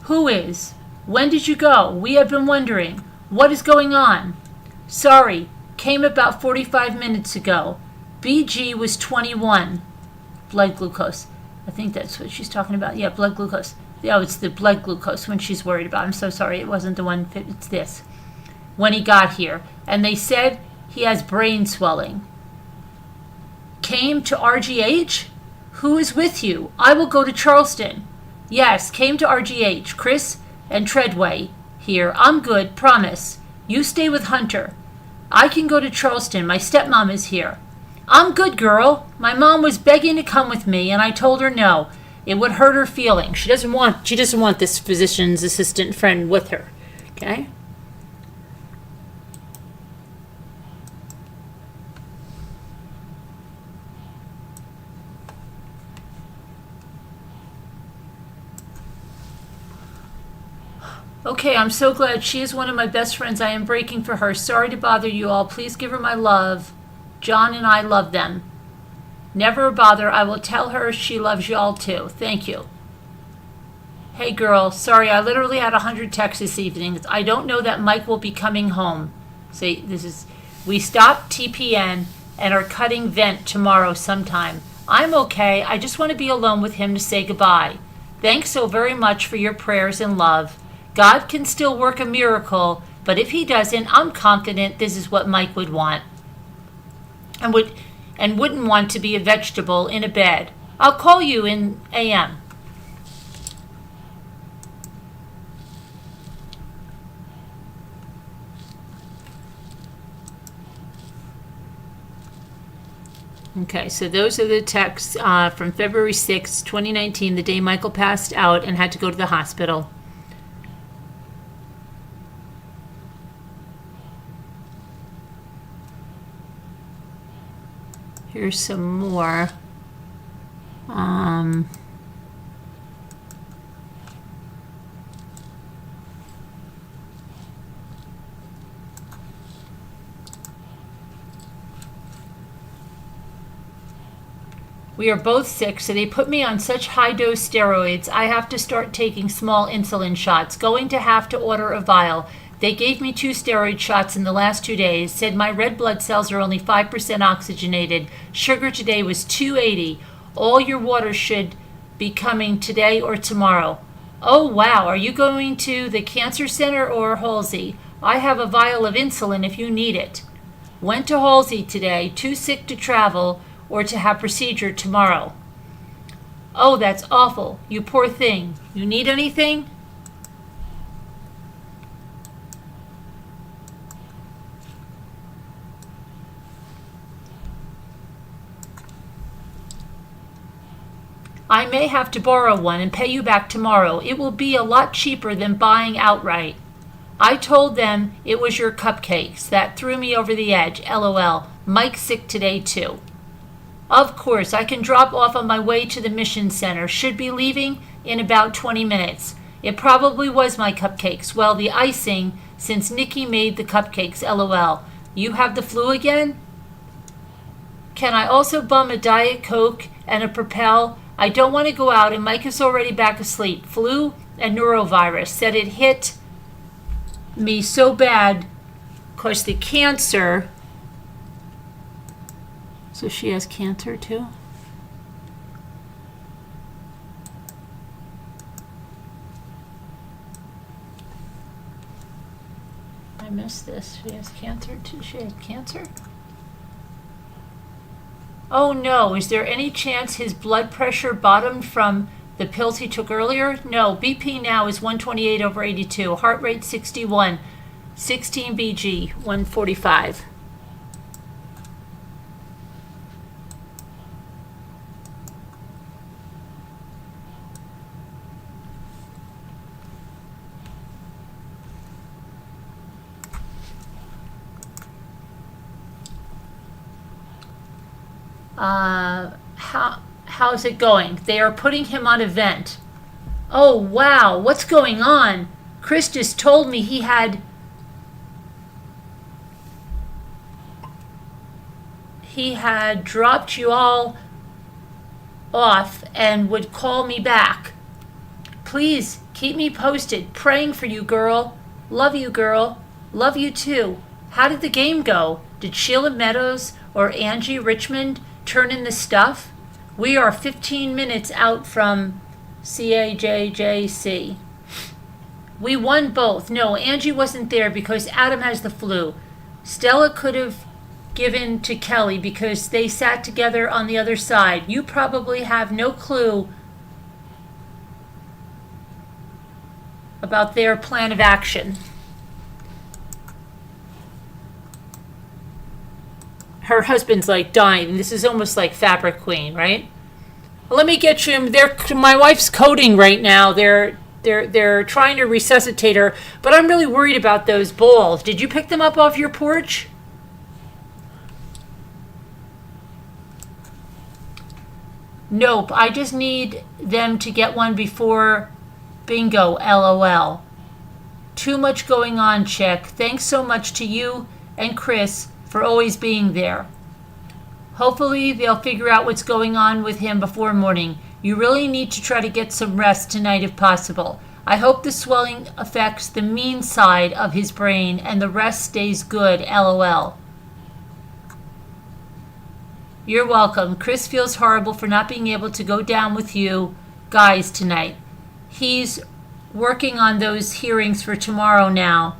Who is? When did you go? We have been wondering. What is going on? Sorry, came about 45 minutes ago. BG was 21. Blood glucose. I think that's what she's talking about. Yeah, blood glucose. Oh, it's the blood glucose when she's worried about. I'm so sorry. It wasn't the one. It's this. When he got here. And they said he has brain swelling. Came to RGH? Who is with you? I will go to Charleston. Yes, came to RGH. Chris and Treadway here. I'm good, promise. You stay with Hunter. I can go to Charleston. My stepmom is here. I'm good, girl. My mom was begging to come with me, and I told her no. It would hurt her feelings. She doesn't want this physician's assistant friend with her. Okay? Okay, I'm so glad. She is one of my best friends. I am breaking for her. Sorry to bother you all. Please give her my love. John and I love them. Never a bother. I will tell her she loves you all too. Thank you. Hey girl, sorry, I literally had 100 texts this evening. I don't know that Mike will be coming home. See, we stopped TPN and are cutting vent tomorrow sometime. I'm okay. I just want to be alone with him to say goodbye. Thanks so very much for your prayers and love. God can still work a miracle, but if he doesn't, I'm confident this is what Mike would want. And wouldn't want to be a vegetable in a bed. I'll call you in AM. Okay, so those are the texts from February 6, 2019, the day Michael passed out and had to go to the hospital. Here's some more. We are both sick, so they put me on such high-dose steroids, I have to start taking small insulin shots. Going to have to order a vial. They gave me 2 steroid shots in the last 2 days, said my red blood cells are only 5% oxygenated. Sugar today was 280. All your water should be coming today or tomorrow. Oh, wow. Are you going to the cancer center or Halsey? I have a vial of insulin if you need it. Went to Halsey today, too sick to travel or to have procedure tomorrow. Oh, that's awful. You poor thing. You need anything? I may have to borrow one and pay you back tomorrow. It will be a lot cheaper than buying outright. I told them it was your cupcakes. That threw me over the edge. LOL. Mike's sick today too. Of course, I can drop off on my way to the mission center. Should be leaving in about 20 minutes. It probably was my cupcakes. Well, the icing, since Nikki made the cupcakes. LOL. You have the flu again? Can I also bum a Diet Coke and a Propel? I don't want to go out, and Mike is already back asleep. Flu and neurovirus. Said it hit me so bad because the cancer. So she has cancer too? I missed this. She has cancer too? She had cancer? Oh no, is there any chance his blood pressure bottomed from the pills he took earlier? No, BP now is 128/82, heart rate 61, 16 BG, 145. How's it going? They are putting him on a vent. Oh, wow. What's going on? Chris just told me he had dropped you all off and would call me back. Please keep me posted. Praying for you, girl. Love you, girl. Love you too. How did the game go? Did Sheila Meadows or Angie Richmond turn in the stuff? We are 15 minutes out from CAJJC. We won both. No, Angie wasn't there because Adam has the flu. Stella could have given to Kelly because they sat together on the other side. You probably have no clue about their plan of action. Her husband's like dying. This is almost like Fabric Queen, right? Let me get you. My wife's coding right now. They're trying to resuscitate her, but I'm really worried about those balls. Did you pick them up off your porch? Nope. I just need them to get one before bingo. LOL. Too much going on, chick. Thanks so much to you and Chris for always being there. Hopefully they'll figure out what's going on with him before morning. You really need to try to get some rest tonight if possible. I hope the swelling affects the mean side of his brain and the rest stays good. LOL. You're welcome. Chris feels horrible for not being able to go down with you guys tonight. He's working on those hearings for tomorrow now,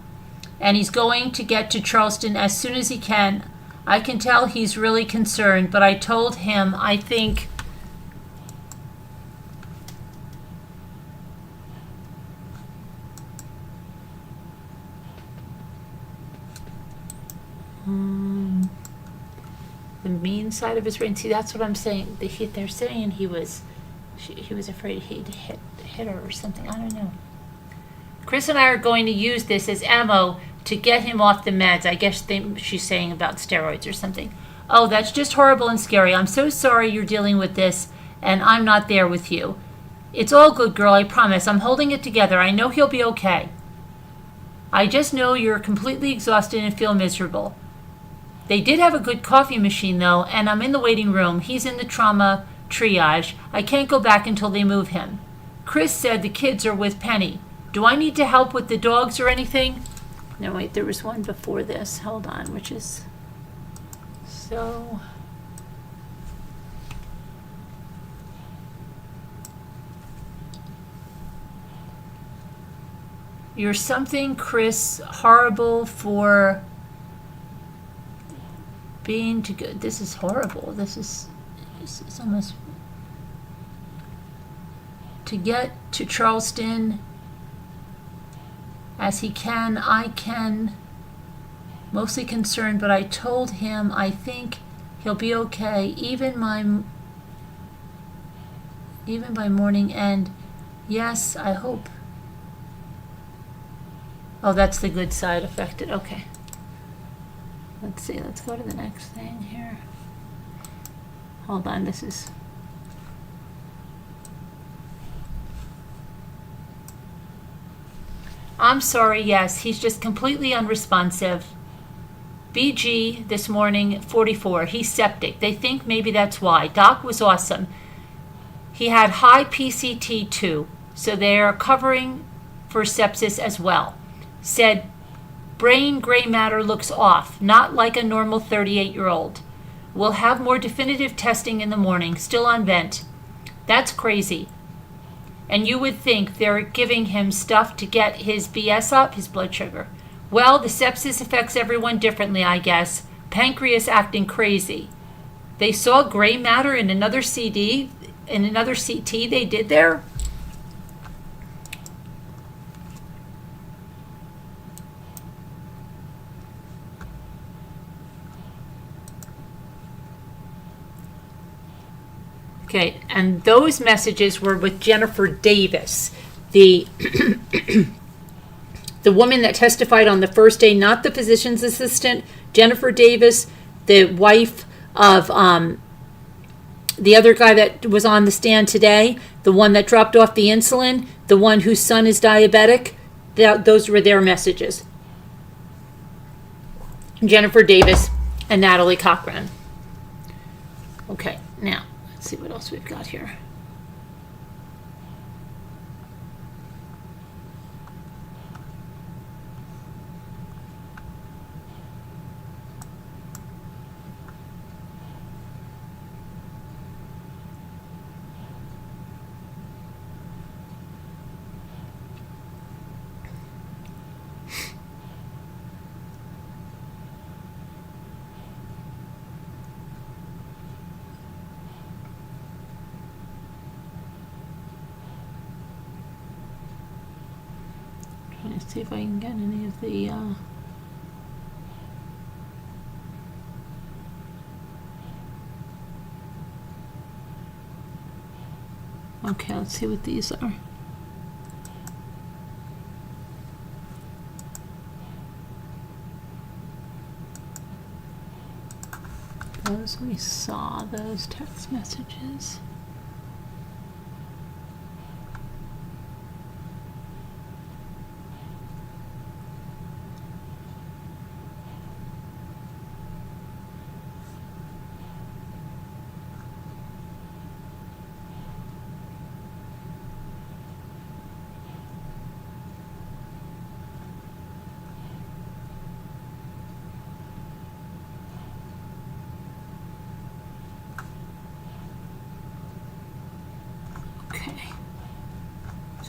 and he's going to get to Charleston as soon as he can. I can tell he's really concerned, but I told him I think the mean side of his brain. See, that's what I'm saying. They're saying he was afraid he'd hit her or something. I don't know. Chris and I are going to use this as ammo to get him off the meds. I guess she's saying about steroids or something. Oh, that's just horrible and scary. I'm so sorry you're dealing with this, and I'm not there with you. It's all good, girl, I promise. I'm holding it together. I know he'll be okay. I just know you're completely exhausted and feel miserable. They did have a good coffee machine, though, and I'm in the waiting room. He's in the trauma triage. I can't go back until they move him. Chris said the kids are with Penny. Do I need to help with the dogs or anything? No, wait, there was one before this. Hold on, which is... So... You're something, Chris, horrible for being too good. This is horrible. This is almost... To get to Charleston as he can, I can. Mostly concerned, but I told him I think he'll be okay, even by morning, and yes, I hope. Oh, that's the good side affected. Okay. Let's see. Let's go to the next thing here. Hold on. This is... I'm sorry. Yes, he's just completely unresponsive. BG this morning, 44. He's septic. They think maybe that's why. Doc was awesome. He had high PCT too, so they're covering for sepsis as well. Said brain gray matter looks off, not like a normal 38-year-old. We'll have more definitive testing in the morning, still on vent. That's crazy. And you would think they're giving him stuff to get his BS up, his blood sugar. Well, the sepsis affects everyone differently, I guess. Pancreas acting crazy. They saw gray matter in another CT they did there. Okay, and those messages were with Jennifer Davis, the the woman that testified on the first day, not the physician's assistant. Jennifer Davis, the wife of the other guy that was on the stand today, the one that dropped off the insulin, the one whose son is diabetic. Those were their messages. Jennifer Davis and Natalie Cochran. Okay, now let's see what else we've got here. Let's see if I can get any of the okay, let's see what these are. Those we saw, those text messages.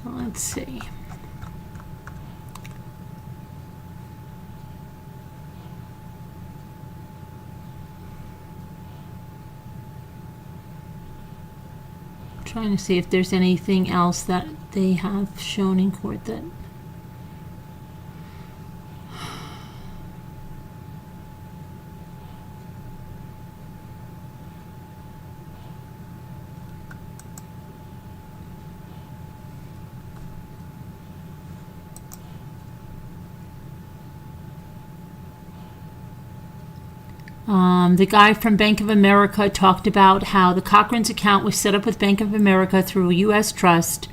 So let's see. I'm trying to see if there's anything else that they have shown in court that The guy from Bank of America talked about how the Cochran's account was set up with Bank of America through a U.S. trust,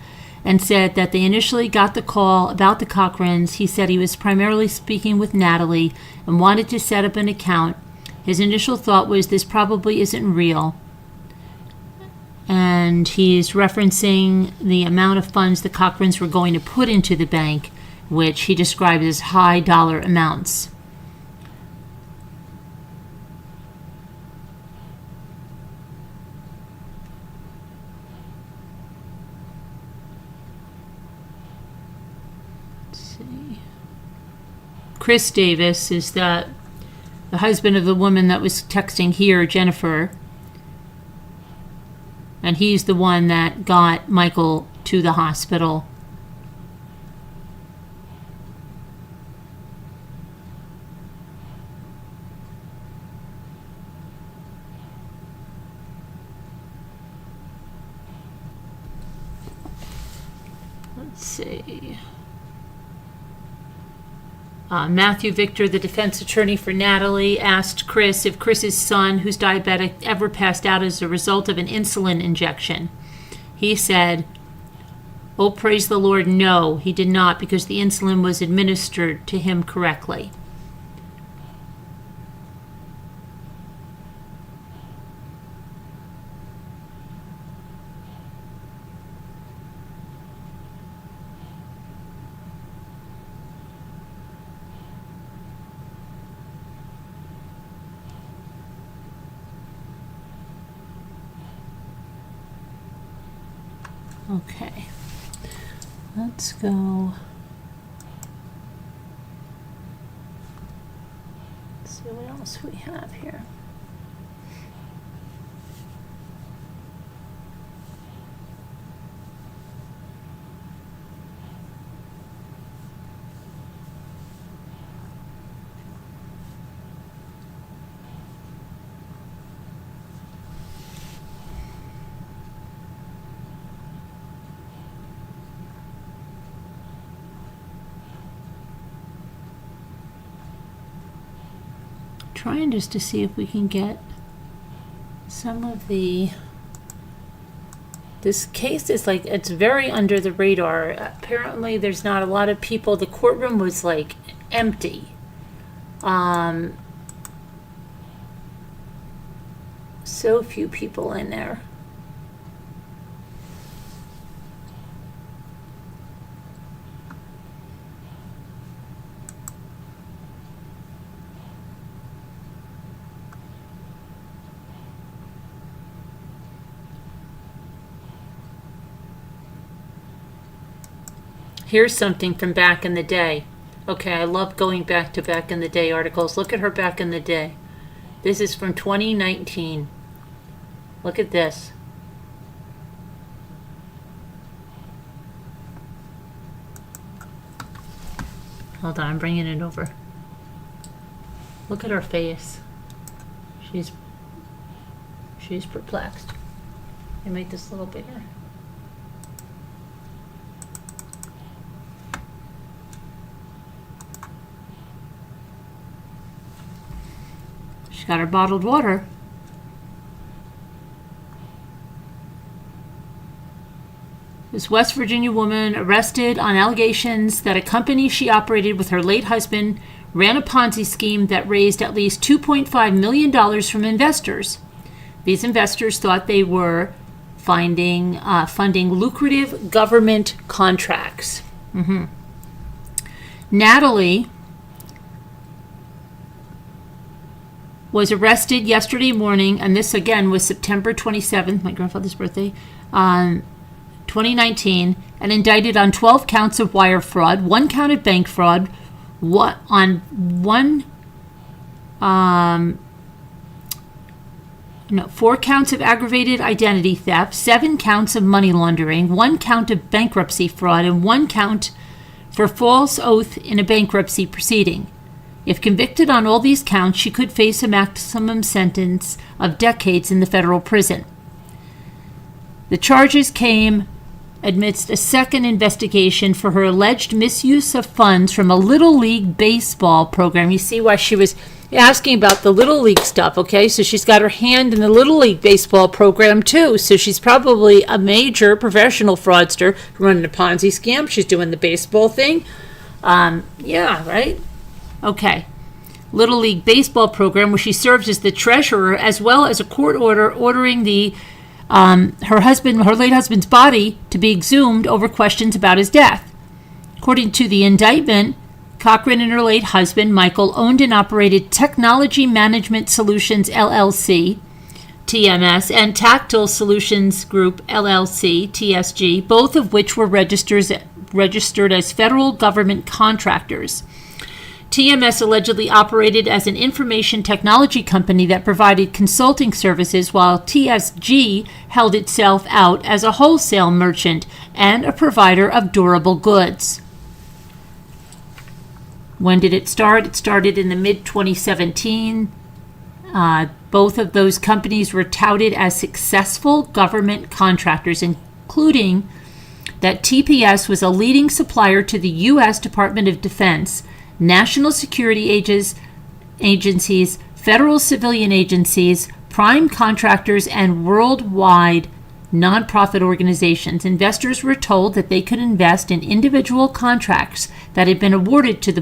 and said that they initially got the call about the Cochrans. He said he was primarily speaking with Natalie and wanted to set up an account. His initial thought was this probably isn't real. And he's referencing the amount of funds the Cochrans were going to put into the bank, which he described as high dollar amounts. Chris Davis is the husband of the woman that was texting here, Jennifer. And he's the one that got Michael to the hospital. Let's see. Matthew Victor, the defense attorney for Natalie, asked Chris if Chris's son, who's diabetic, ever passed out as a result of an insulin injection. He said, "Oh, praise the Lord, no, he did not, because the insulin was administered to him correctly." Okay, let's go. Let's see what else we have here. Trying just to see if we can get some of the... This case is like, it's very under the radar. Apparently there's not a lot of people. The courtroom was like empty. So few people in there. Here's something from back in the day. Okay, I love going back to back in the day articles. Look at her back in the day. This is from 2019. Look at this. Hold on, I'm bringing it over. Look at her face. She's perplexed. I make this a little bigger. Got her bottled water. This West Virginia woman arrested on allegations that a company she operated with her late husband ran a Ponzi scheme that raised at least $2.5 million from investors. These investors thought they were funding lucrative government contracts. Natalie was arrested yesterday morning, and this again was September 27th, my grandfather's birthday, 2019, and indicted on 12 counts of wire fraud, 1 count of bank fraud, 4 counts of aggravated identity theft, 7 counts of money laundering, 1 count of bankruptcy fraud, and 1 count for false oath in a bankruptcy proceeding. If convicted on all these counts, she could face a maximum sentence of decades in the federal prison. The charges came amidst a second investigation for her alleged misuse of funds from a Little League baseball program. You see why she asking about the Little League stuff, okay? So she's got her hand in the Little League baseball program, too. So she's probably a major professional fraudster running a Ponzi scam. She's doing the baseball thing. Yeah, right? Okay. Little League baseball program where she serves as the treasurer, as well as a court order ordering her late husband's body to be exhumed over questions about his death. According to the indictment, Cochran and her late husband, Michael, owned and operated Technology Management Solutions, LLC, TMS, and Tactile Solutions Group, LLC, TSG, both of which were registered as federal government contractors. TMS allegedly operated as an information technology company that provided consulting services, while TSG held itself out as a wholesale merchant and a provider of durable goods. When did it start? It started in the mid-2017. Both of those companies were touted as successful government contractors, including that TPS was a leading supplier to the U.S. Department of Defense, national security agencies, federal civilian agencies, prime contractors, and worldwide nonprofit organizations. Investors were told that they could invest in individual contracts that had been awarded to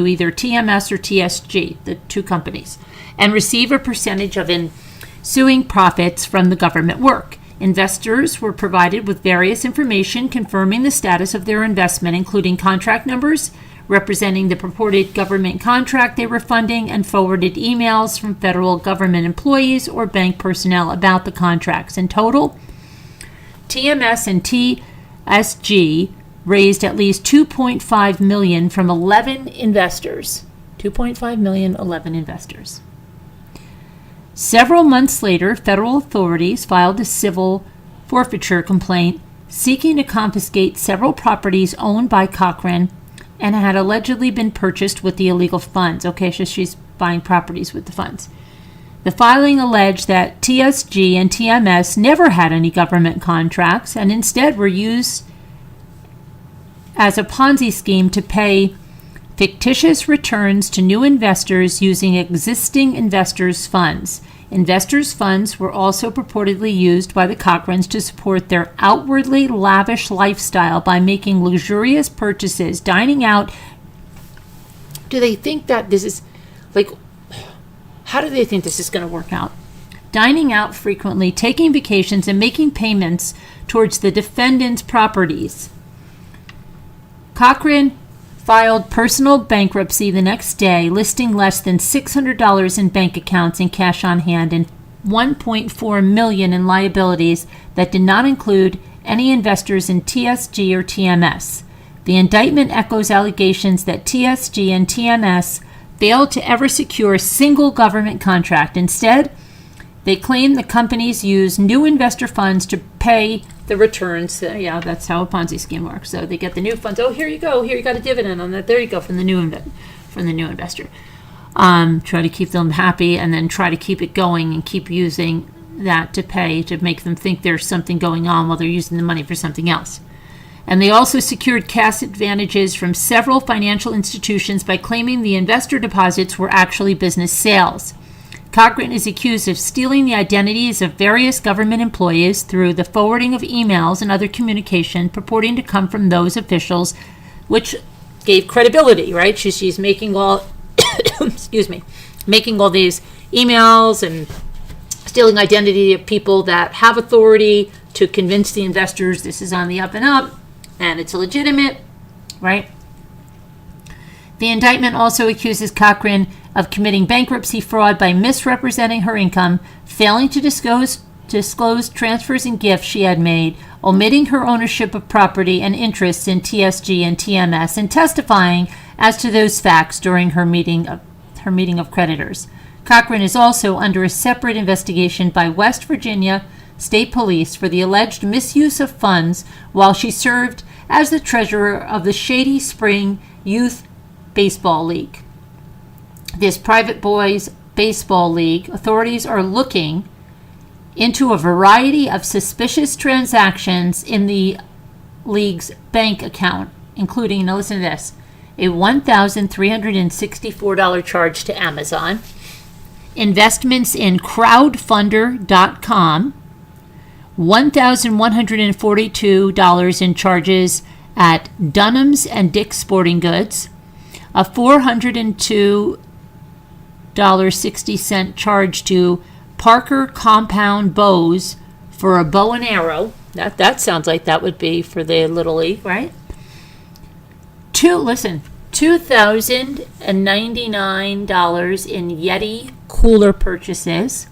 either TMS or TSG, the two companies, and receive a percentage of ensuing profits from the government work. Investors were provided with various information confirming the status of their investment, including contract numbers representing the purported government contract they were funding, and forwarded emails from federal government employees or bank personnel about the contracts. In total, TMS and TSG raised at least $2.5 million from 11 investors. 2.5 million, 11 investors. Several months later, federal authorities filed a civil forfeiture complaint seeking to confiscate several properties owned by Cochran and had allegedly been purchased with the illegal funds. Okay, so she's buying properties with the funds. The filing alleged that TSG and TMS never had any government contracts and instead were used as a Ponzi scheme to pay fictitious returns to new investors using existing investors' funds. Investors' funds were also purportedly used by the Cochrans to support their outwardly lavish lifestyle by making luxurious purchases, dining out. Do they think that this is, how do they think this is going to work out? Dining out frequently, taking vacations, and making payments towards the defendant's properties. Cochran filed personal bankruptcy the next day, listing less than $600 in bank accounts and cash on hand and $1.4 million in liabilities that did not include any investors in TSG or TMS. The indictment echoes allegations that TSG and TMS failed to ever secure a single government contract. Instead, they claim the companies used new investor funds to pay the returns. Yeah, that's how a Ponzi scheme works. So they get the new funds. Oh, here you go. Here you got a dividend on that. There you go from the new investor. Try to keep them happy and then try to keep it going and keep using that to pay to make them think there's something going on while they're using the money for something else. And they also secured cash advantages from several financial institutions by claiming the investor deposits were actually business sales. Cochran is accused of stealing the identities of various government employees through the forwarding of emails and other communication purporting to come from those officials, which gave credibility, right? She's making all, making all these emails and stealing identity of people that have authority to convince the investors this is on the up and up and it's legitimate, right? The indictment also accuses Cochran of committing bankruptcy fraud by misrepresenting her income, failing to disclose transfers and gifts she had made, omitting her ownership of property and interests in TSG and TMS, and testifying as to those facts during her meeting of creditors. Cochran is also under a separate investigation by West Virginia State Police for the alleged misuse of funds while she served as the treasurer of the Shady Spring Youth Baseball League. This private boys baseball league, authorities are looking into a variety of suspicious transactions in the league's bank account, including, now listen to this, a $1,364 charge to Amazon, investments in crowdfunder.com, $1,142 in charges at Dunham's and Dick's Sporting Goods, a $402.60 charge to Parker Compound Bows for a bow and arrow. That sounds like that would be for the Little League, right? $2,099 in Yeti cooler purchases,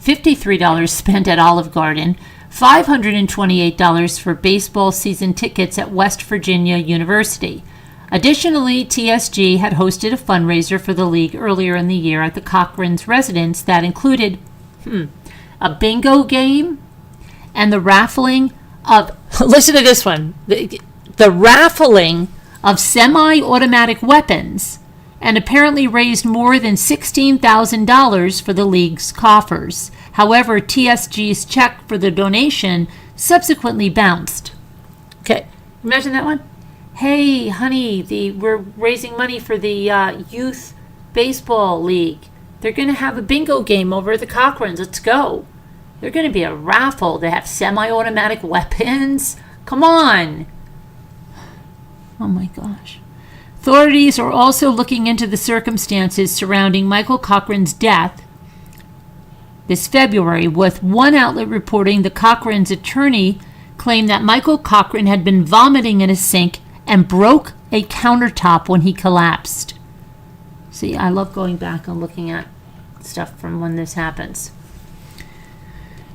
$53 spent at Olive Garden, $528 for baseball season tickets at West Virginia University. Additionally, TSG had hosted a fundraiser for the league earlier in the year at the Cochran's residence that included a bingo game and the raffling of, listen to this one, the raffling of semi-automatic weapons, and apparently raised more than $16,000 for the league's coffers. However, TSG's check for the donation subsequently bounced. Okay, imagine that one. Hey, honey, we're raising money for the youth baseball league. They're going to have a bingo game over at the Cochrans. Let's go. They're going to be a raffle. They have semi-automatic weapons. Come on. Oh my gosh. Authorities are also looking into the circumstances surrounding Michael Cochran's death this February, with one outlet reporting the Cochran's attorney claimed that Michael Cochran had been vomiting in a sink and broke a countertop when he collapsed. See, I love going back and looking at stuff from when this happens.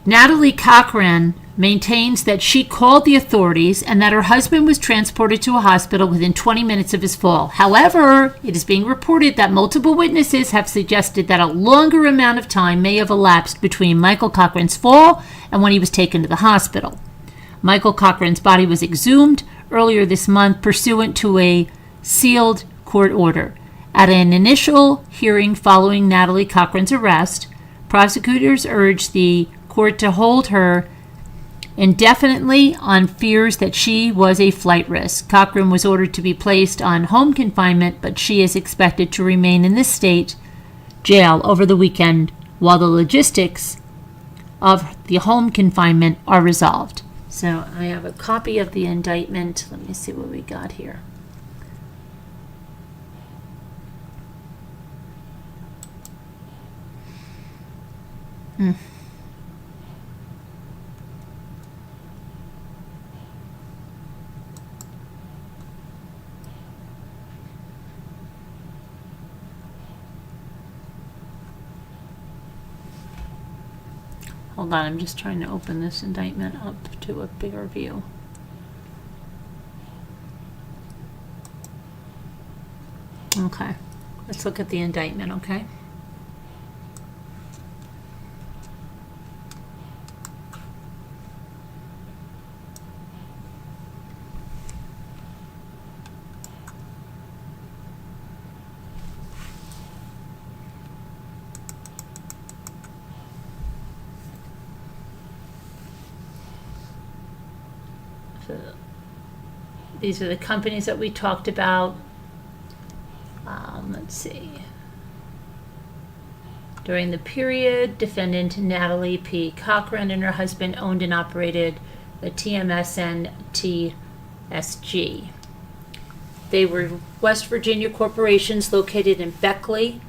Natalie Cochran maintains that she called the authorities and that her husband was transported to a hospital within 20 minutes of his fall. However, it is being reported that multiple witnesses have suggested that a longer amount of time may have elapsed between Michael Cochran's fall and when he was taken to the hospital. Michael Cochran's body was exhumed earlier this month pursuant to a sealed court order. At an initial hearing following Natalie Cochran's arrest, prosecutors urged the court to hold her indefinitely on fears that she was a flight risk. Cochran was ordered to be placed on home confinement, but she is expected to remain in the state jail over the weekend while the logistics of the home confinement are resolved. So I have a copy of the indictment. Let me see what we got here. Hold on, I'm just trying to open this indictment up to a bigger view. Okay, let's look at the indictment, okay? These are the companies that we talked about. Let's see. During the period, defendant Natalie P. Cochran and her husband owned and operated the TMS and TSG. They were West Virginia corporations located in Beckley,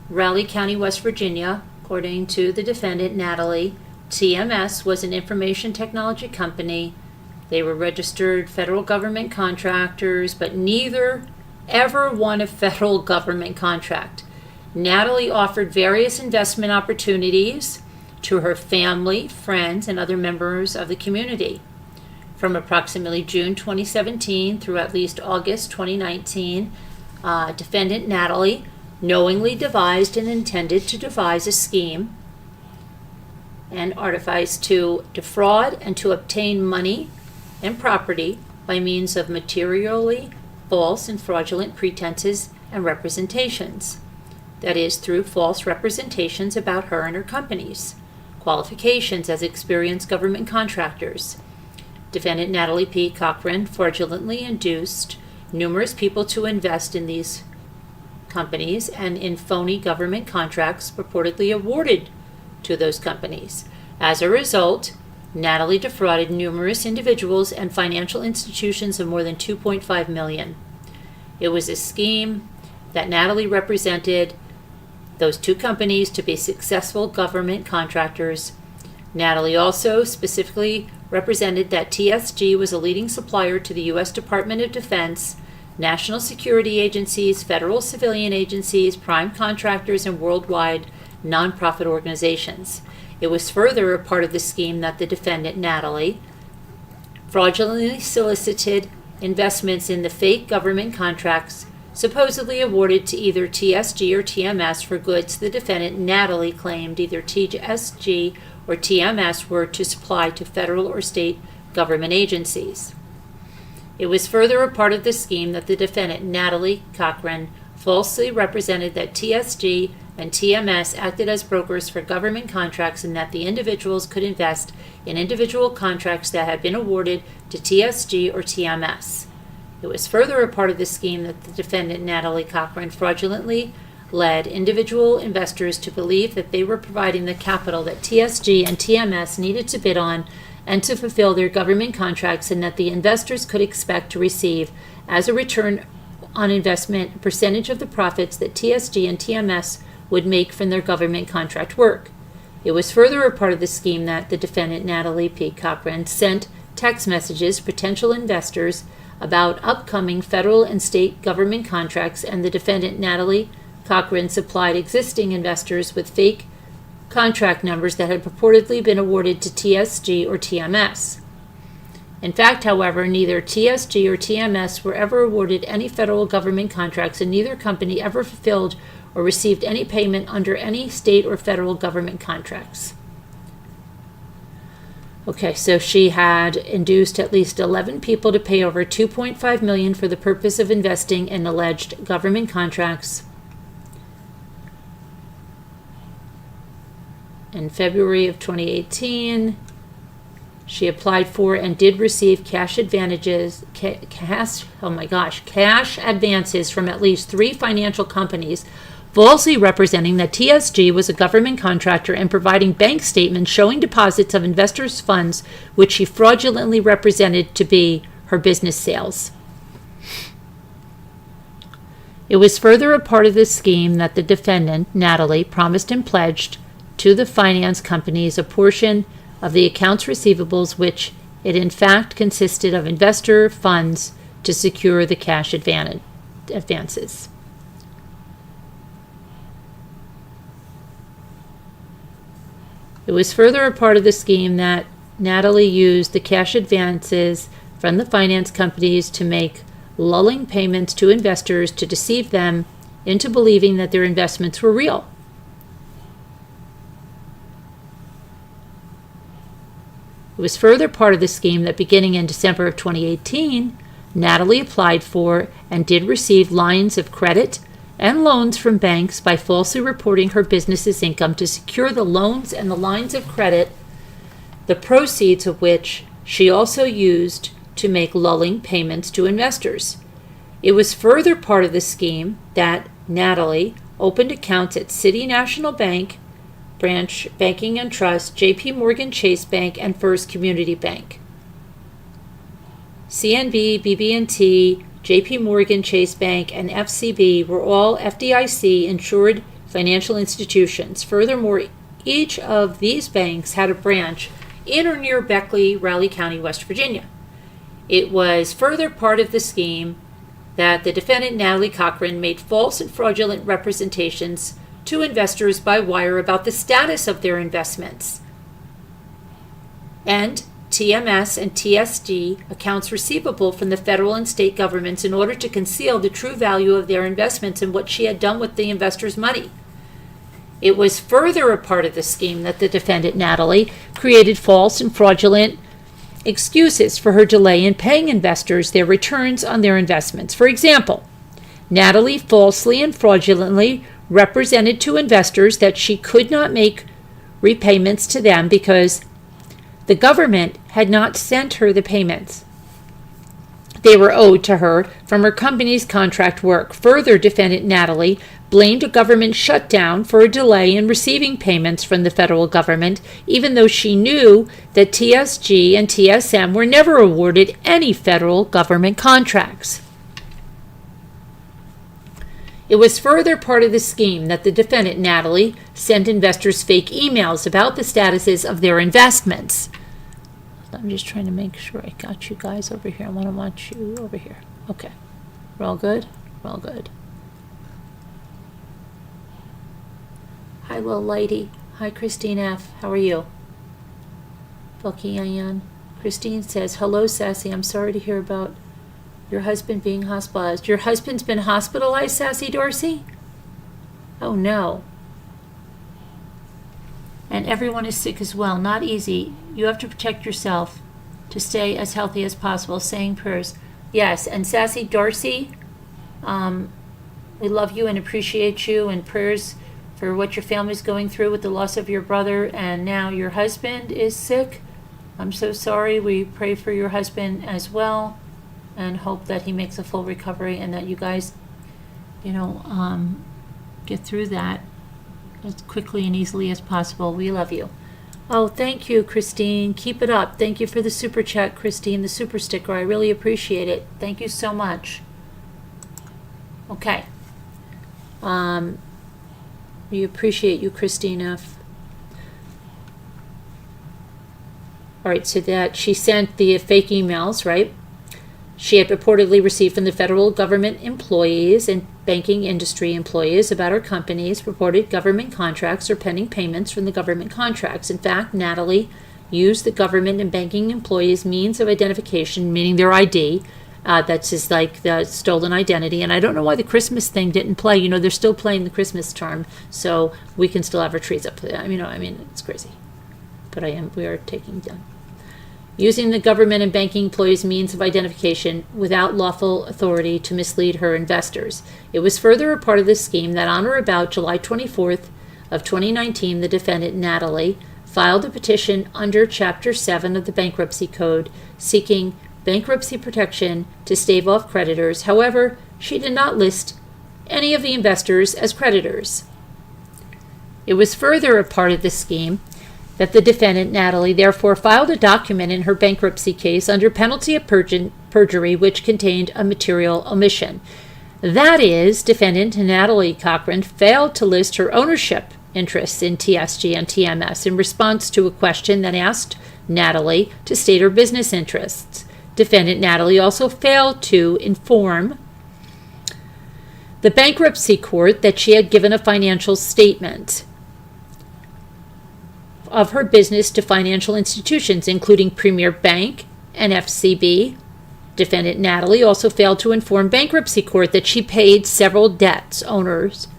Raleigh County, West Virginia. According to the defendant, Natalie, TMS was an information technology company. They were registered federal government contractors, but neither ever won a federal government contract. Natalie offered various investment opportunities to her family, friends, and other members of the community. From approximately June 2017 through at least August 2019, defendant Natalie knowingly devised and intended to devise a scheme and artifice to defraud and to obtain money and property by means of materially false and fraudulent pretenses and representations. That is, through false representations about her and her companies, qualifications as experienced government contractors. Defendant Natalie P. Cochran fraudulently induced numerous people to invest in these companies and in phony government contracts purportedly awarded to those companies. As a result, Natalie defrauded numerous individuals and financial institutions of more than $2.5 million. It was a scheme that Natalie represented those two companies to be successful government contractors. Natalie also specifically represented that TSG was a leading supplier to the U.S. Department of Defense, national security agencies, federal civilian agencies, prime contractors, and worldwide nonprofit organizations. It was further a part of the scheme that the defendant, Natalie, fraudulently solicited investments in the fake government contracts supposedly awarded to either TSG or TMS for goods the defendant, Natalie, claimed either TSG or TMS were to supply to federal or state government agencies. It was further a part of the scheme that the defendant, Natalie Cochran, falsely represented that TSG and TMS acted as brokers for government contracts and that the individuals could invest in individual contracts that had been awarded to TSG or TMS. It was further a part of the scheme that the defendant, Natalie Cochran, fraudulently led individual investors to believe that they were providing the capital that TSG and TMS needed to bid on and to fulfill their government contracts, and that the investors could expect to receive as a return on investment a percentage of the profits that TSG and TMS would make from their government contract work. It was further a part of the scheme that the defendant, Natalie P. Cochran, sent text messages to potential investors about upcoming federal and state government contracts, and the defendant, Natalie Cochran, supplied existing investors with fake contract numbers that had purportedly been awarded to TSG or TMS. In fact, however, neither TSG or TMS were ever awarded any federal government contracts, and neither company ever fulfilled or received any payment under any state or federal government contracts. Okay, so she had induced at least 11 people to pay over $2.5 million for the purpose of investing in alleged government contracts. In February of 2018, she applied for and did receive cash advances from at least 3 financial companies, falsely representing that TSG was a government contractor and providing bank statements showing deposits of investors' funds, which she fraudulently represented to be her business sales. It was further a part of this scheme that the defendant, Natalie, promised and pledged to the finance companies a portion of the accounts receivables, which it in fact consisted of investor funds to secure the cash advances. It was further a part of the scheme that Natalie used the cash advances from the finance companies to make lulling payments to investors to deceive them into believing that their investments were real. It was further part of the scheme that beginning in December of 2018, Natalie applied for and did receive lines of credit and loans from banks by falsely reporting her business's income to secure the loans and the lines of credit, the proceeds of which she also used to make lulling payments to investors. It was further part of the scheme that Natalie opened accounts at City National Bank, Branch Banking and Trust, J.P. Morgan Chase Bank, and First Community Bank. CNB, BB&T, J.P. Morgan Chase Bank, and FCB were all FDIC-insured financial institutions. Furthermore, each of these banks had a branch in or near Beckley, Raleigh County, West Virginia. It was further part of the scheme that the defendant, Natalie Cochran, made false and fraudulent representations to investors by wire about the status of their investments, and TMS and TSG accounts receivable from the federal and state governments in order to conceal the true value of their investments and what she had done with the investors' money. It was further a part of the scheme that the defendant, Natalie, created false and fraudulent excuses for her delay in paying investors their returns on their investments. For example, Natalie falsely and fraudulently represented to investors that she could not make repayments to them because the government had not sent her the payments. they were owed to her from her company's contract work. Further, defendant Natalie blamed a government shutdown for a delay in receiving payments from the federal government, even though she knew that TSG and TSM were never awarded any federal government contracts. It was further part of the scheme that the defendant, Natalie, sent investors fake emails about the statuses of their investments. I'm just trying to make sure I got you guys over here. I want to watch you over here. Okay. We're all good? We're all good. Hi, Will Lighty. Hi, Christine F. How are you? Bucky Ayan. Christine says, hello, Sassy. I'm sorry to hear about your husband being hospitalized. Your husband's been hospitalized, Sassy Dorsey? Oh, no. And everyone is sick as well. Not easy. You have to protect yourself to stay as healthy as possible. Saying prayers. Yes, and Sassy Dorsey, we love you and appreciate you, and prayers for what your family's going through with the loss of your brother, and now your husband is sick. I'm so sorry. We pray for your husband as well and hope that he makes a full recovery and that you guys, get through that as quickly and easily as possible. We love you. Oh, thank you, Christine. Keep it up. Thank you for the super chat, Christine, the super sticker. I really appreciate it. Thank you so much. Okay. We appreciate you, Christina. All right, so that she sent the fake emails, right? She had reportedly received from the federal government employees and banking industry employees about her company's reported government contracts or pending payments from the government contracts. In fact, Natalie used the government and banking employees' means of identification, meaning their ID. That's just like the stolen identity. And I don't know why the Christmas thing didn't play. They're still playing the Christmas charm, so we can still have our trees up. It's crazy. But we are taking down. Using the government and banking employees' means of identification without lawful authority to mislead her investors. It was further a part of this scheme that on or about July 24th of 2019, the defendant, Natalie, filed a petition under Chapter 7 of the Bankruptcy Code seeking bankruptcy protection to stave off creditors. However, she did not list any of the investors as creditors. It was further a part of the scheme that the defendant, Natalie, therefore filed a document in her bankruptcy case under penalty of perjury which contained a material omission. That is, defendant Natalie Cochran failed to list her ownership interests in TSG and TMS in response to a question that asked Natalie to state her business interests. Defendant Natalie also failed to inform the bankruptcy court that she had given a financial statement of her business to financial institutions, including Premier Bank and FCB. Defendant Natalie also failed to inform bankruptcy court that she paid several debt owners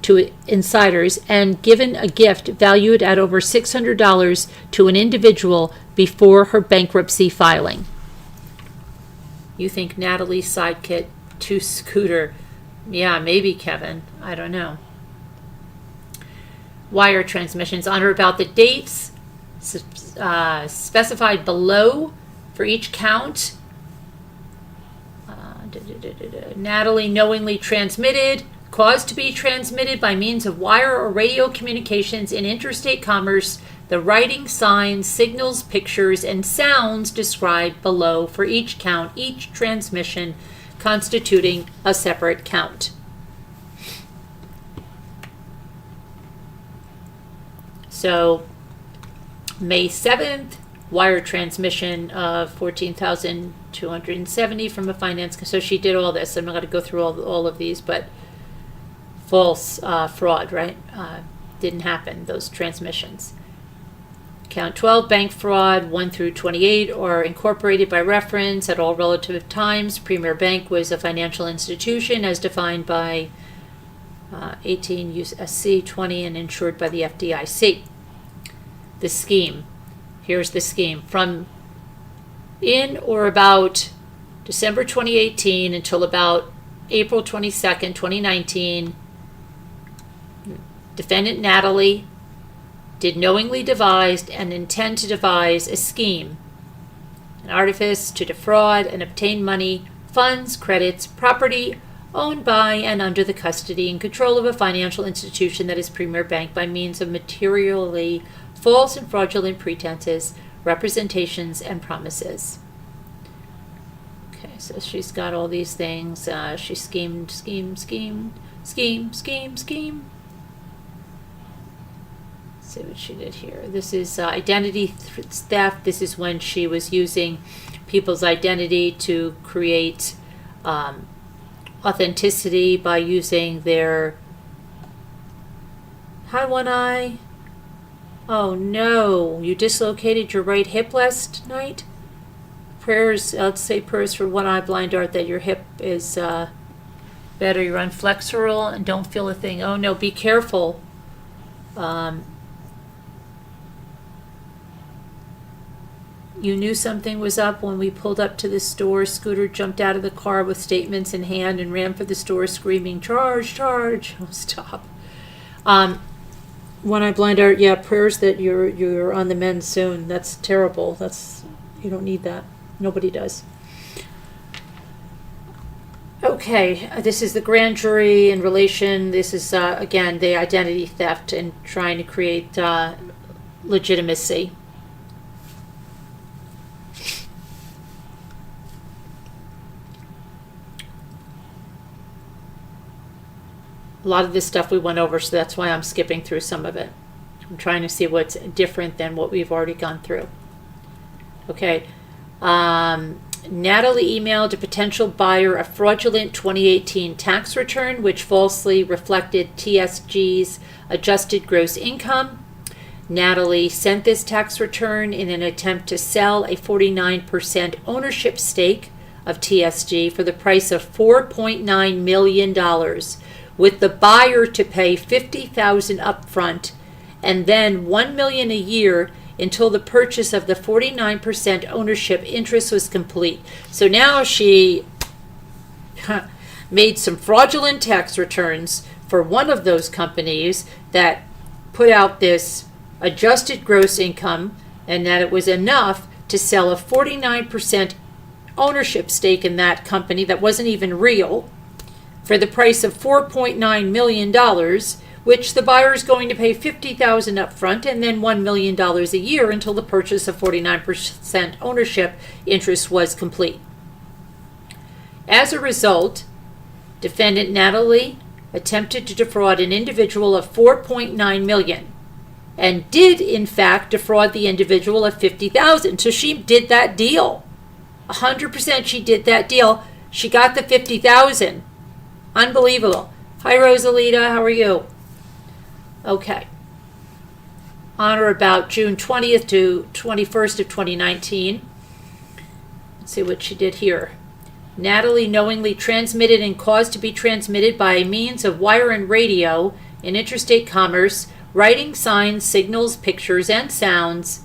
to insiders and given a gift valued at over $600 to an individual before her bankruptcy filing. You think Natalie's sidekick to Scooter? Yeah, maybe, Kevin. I don't know. Wire transmissions on or about the dates specified below for each count. Natalie knowingly transmitted, caused to be transmitted by means of wire or radio communications in interstate commerce, the writing, signs, signals, pictures, and sounds described below for each count, each transmission constituting a separate count. So, May 7th, wire transmission of 14,270 from a finance. So she did all this. I'm not going to go through all of these, but false fraud, right? Didn't happen, those transmissions. Count 12, bank fraud, 1 through 28, are incorporated by reference at all relative times. Premier Bank was a financial institution as defined by 18 U.S.C. 20 and insured by the FDIC. The scheme. Here's the scheme. From in or about December 2018 until about April 22nd, 2019, defendant Natalie did knowingly devise and intend to devise a scheme an artifice to defraud and obtain money, funds, credits, property owned by and under the custody and control of a financial institution that is Premier Bank by means of materially false and fraudulent pretenses, representations, and promises. Okay, so she's got all these things. She schemed. See what she did here. This is identity theft. This is when she was using people's identity to create authenticity by using their... Hi, One Eye. Oh no, you dislocated your right hip last night? Prayers, let's say prayers for One Eye Blind Art that your hip is better. You're unflexural and don't feel a thing. Oh no, be careful. You knew something was up when we pulled up to the store. Scooter jumped out of the car with statements in hand and ran for the store screaming, "Charge, charge." Oh, stop. One Eye Blind Art, yeah, prayers that you're on the mend soon. That's terrible. You don't need that. Nobody does. Okay, this is the grand jury in relation. This is, again, the identity theft and trying to create legitimacy. A lot of this stuff we went over, so that's why I'm skipping through some of it. I'm trying to see what's different than what we've already gone through. Okay. Natalie emailed a potential buyer a fraudulent 2018 tax return, which falsely reflected TSG's adjusted gross income. Natalie sent this tax return in an attempt to sell a 49% ownership stake of TSG for the price of $4.9 million, with the buyer to pay $50,000 upfront and then $1 million a year until the purchase of the 49% ownership interest was complete. So now she made some fraudulent tax returns for one of those companies that put out this adjusted gross income, and that it was enough to sell a 49% ownership stake in that company that wasn't even real for the price of $4.9 million, which the buyer is going to pay $50,000 up front and then $1 million a year until the purchase of 49% ownership interest was complete. As a result, defendant Natalie attempted to defraud an individual of $4.9 million and did, in fact, defraud the individual of $50,000. So she did that deal. 100% she did that deal. She got the $50,000. Unbelievable. Hi, Rosalita. How are you? Okay. On or about June 20th to 21st of 2019. Let's see what she did here. Natalie knowingly transmitted and caused to be transmitted by means of wire and radio in interstate commerce, writing, signs, signals, pictures, and sounds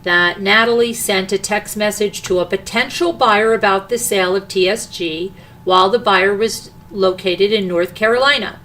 that Natalie sent a text message to a potential buyer about the sale of TSG while the buyer was located in North Carolina.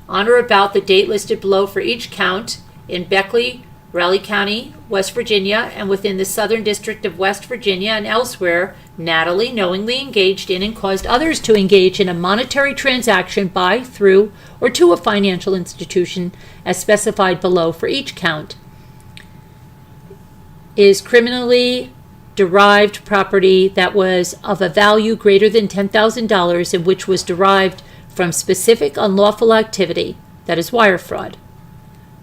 On or about the date listed below for each count in Beckley, Raleigh County, West Virginia, and within the Southern District of West Virginia and elsewhere, Natalie knowingly engaged in and caused others to engage in a monetary transaction by, through, or to a financial institution as specified below for each count, is criminally derived property that was of a value greater than $10,000 and which was derived from specific unlawful activity, that is wire fraud.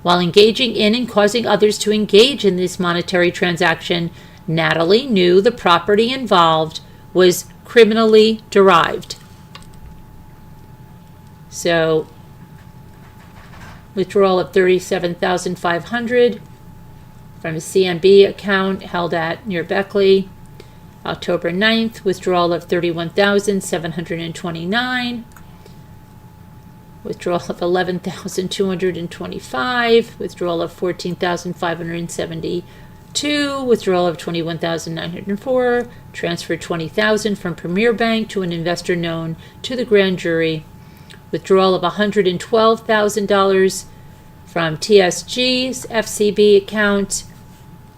While engaging in and causing others to engage in this monetary transaction, Natalie knew the property involved was criminally derived. So, withdrawal of $37,500 from a CMB account held at near Beckley. October 9th, withdrawal of $31,729. Withdrawal of $11,225, withdrawal of $14,572, withdrawal of $21,904, transfer $20,000 from Premier Bank to an investor known to the grand jury, withdrawal of $112,000 from TSG's FCB account